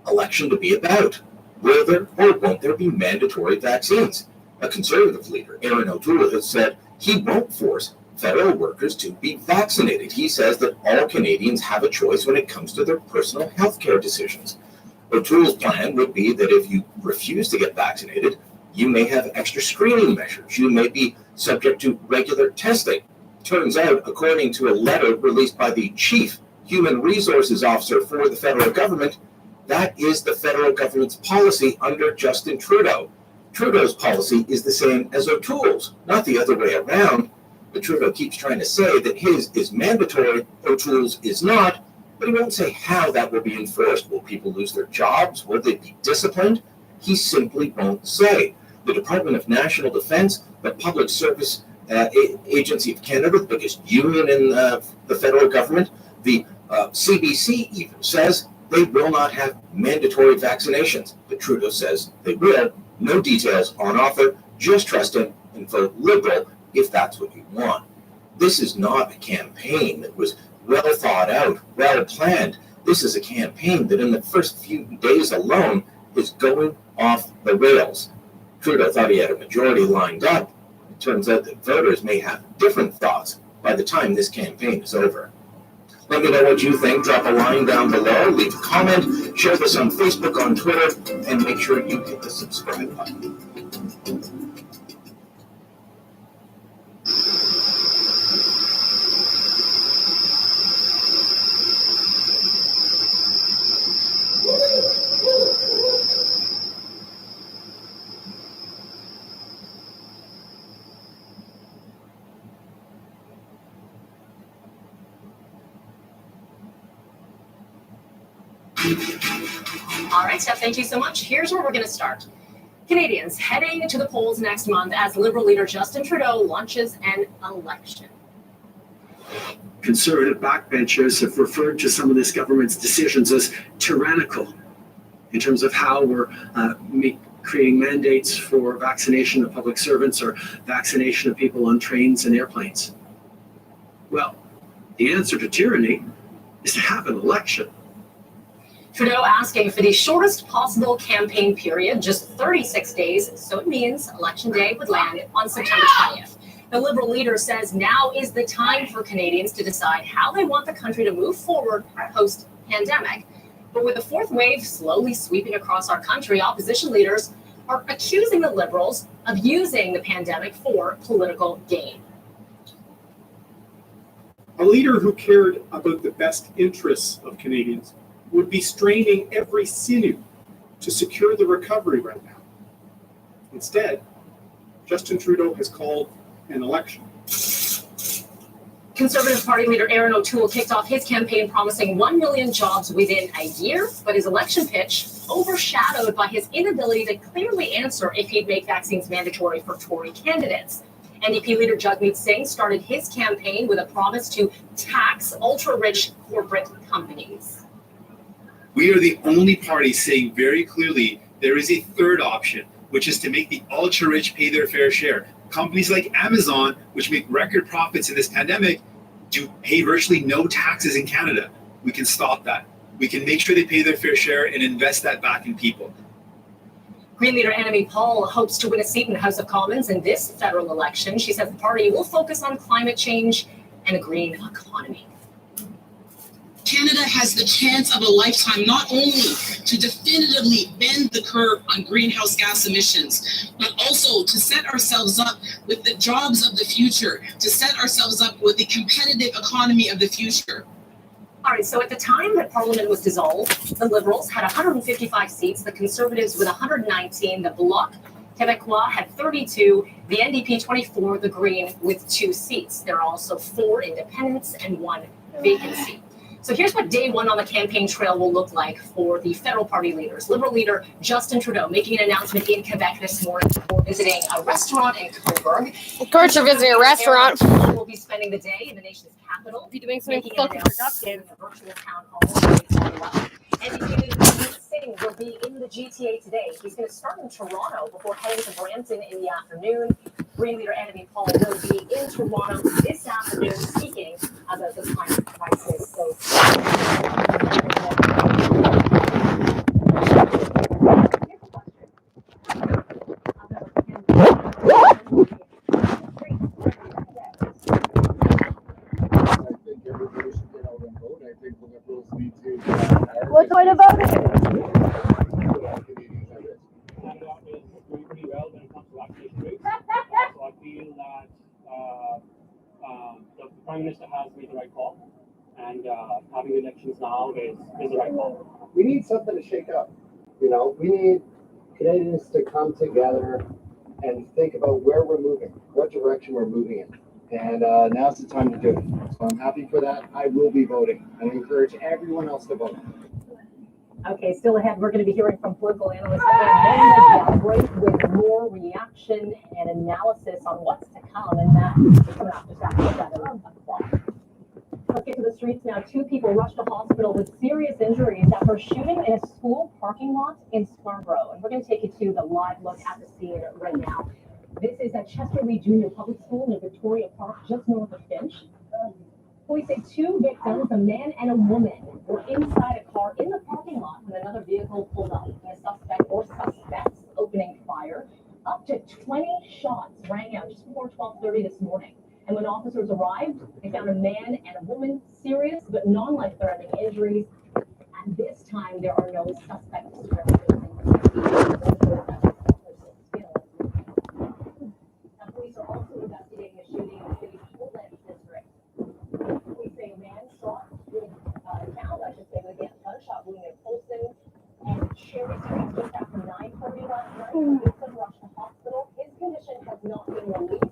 election to be about. Will there or won't there be mandatory vaccines? A Conservative leader, Aaron O'Toole, has said he won't force federal workers to be vaccinated. He says that all Canadians have a choice when it comes to their personal health care decisions. O'Toole's plan would be that if you refuse to get vaccinated, you may have extra screening measures. You may be subject to regular testing. Turns out, according to a letter released by the Chief Human Resources Officer for the federal government, that is the federal government's policy under Justin Trudeau. Trudeau's policy is the same as O'Toole's, not the other way around. But Trudeau keeps trying to say that his is mandatory, O'Toole's is not, but he won't say how that will be enforced. Will people lose their jobs? Will they be disciplined? He simply won't say. The Department of National Defense, the Public Service Agency of Canada, the biggest union in the federal government, the CBC even says they will not have mandatory vaccinations. But Trudeau says they will. No details on offer. Just trust him and vote Liberal if that's what you want. This is not a campaign that was well thought out, well planned. This is a campaign that in the first few days alone is going off the rails. Trudeau thought he had a majority lined up. It turns out that voters may have different thoughts by the time this campaign is over. Let me know what you think. Drop a line down below, leave a comment, share this on Facebook, on Twitter, and make sure you hit the subscribe button. All right, Steph, thank you so much. Here's where we're going to start. Canadians heading to the polls next month as Liberal leader Justin Trudeau launches an election. Conservative backbenchers have referred to some of this government's decisions as tyrannical in terms of how we're creating mandates for vaccination of public servants or vaccination of people on trains and airplanes. Well, the answer to tyranny is to have an election. Trudeau asking for the shortest possible campaign period, just 36 days, so it means Election Day would land on September 20th. The Liberal leader says now is the time for Canadians to decide how they want the country to move forward post-pandemic. But with the fourth wave slowly sweeping across our country, opposition leaders are accusing the Liberals of using the pandemic for political gain. A leader who cared about the best interests of Canadians would be straining every sinew to secure the recovery right now. Instead, Justin Trudeau has called an election. Conservative Party leader Aaron O'Toole kicked off his campaign promising 1 million jobs within a year, but his election pitch overshadowed by his inability to clearly answer if he'd make vaccines mandatory for Tory candidates. NDP leader Jagmeet Singh started his campaign with a promise to tax ultra-rich corporate companies. We are the only party saying very clearly there is a third option, which is to make the ultra-rich pay their fair share. Companies like Amazon, which make record profits in this pandemic, do pay virtually no taxes in Canada. We can stop that. We can make sure they pay their fair share and invest that back in people. Green leader Annamie Paul hopes to win a seat in the House of Commons in this federal election. She says the party will focus on climate change and a green economy. Canada has the chance of a lifetime not only to definitively bend the curve on greenhouse gas emissions, but also to set ourselves up with the jobs of the future, to set ourselves up with the competitive economy of the future. All right, so at the time that Parliament was dissolved, the Liberals had 155 seats, the Conservatives with 119, the Bloc Québécois had 32, the NDP 24, the Green with 2 seats. There are also 4 independents and 1 vacancy. So here's what day one on the campaign trail will look like for the federal party leaders. Liberal leader Justin Trudeau making an announcement in Quebec this morning for visiting a restaurant in Cobourg. Of course you're visiting a restaurant. We'll be spending the day in the nation's capital. Be doing something making fucking an announcement productive. in a virtual town hall. NDP leader Jagmeet Singh will be in the GTA today. He's going to start in Toronto before heading to Brampton in the afternoon. Green leader Annamie Paul will be in Toronto this afternoon speaking about the climate crisis. So, what kind of voting? Doing pretty well when it comes to vaccination rates. So I feel that the Prime Minister has made the right call, and having elections now is the right call. We need something to shake up. You know, we need Canadians to come together and think about where we're moving, what direction we're moving in. And now's the time to do it. So I'm happy for that. I will be voting. I encourage everyone else to vote. okay, still ahead, we're going to be hearing from political analysts and then break with more reaction and analysis on what's to come, and that is coming up just after 7 o'clock. Let's get to the streets now. 2 people rushed to hospital with serious injuries after shooting in a school parking lot in Scarborough. And we're going to take you to the live look at the scene right now. This is at Chesterley Junior Public School near Victoria Park, just north of Finch. Police say 2 victims, a man and a woman, were inside a car in the parking lot when another vehicle pulled up. And a suspect or suspects opening fire. Up to 20 shots rang out just before 12:30 this morning. And when officers arrived, they found a man and a woman, serious but non-life-threatening injuries. At this time, there are no suspects. Police are also investigating a shooting in the city's Woodlands district. Police say a man shot with a gunshot wound in Polson and Cherry Street just after 9:30 last night. The victim rushed to hospital. His condition has not been released.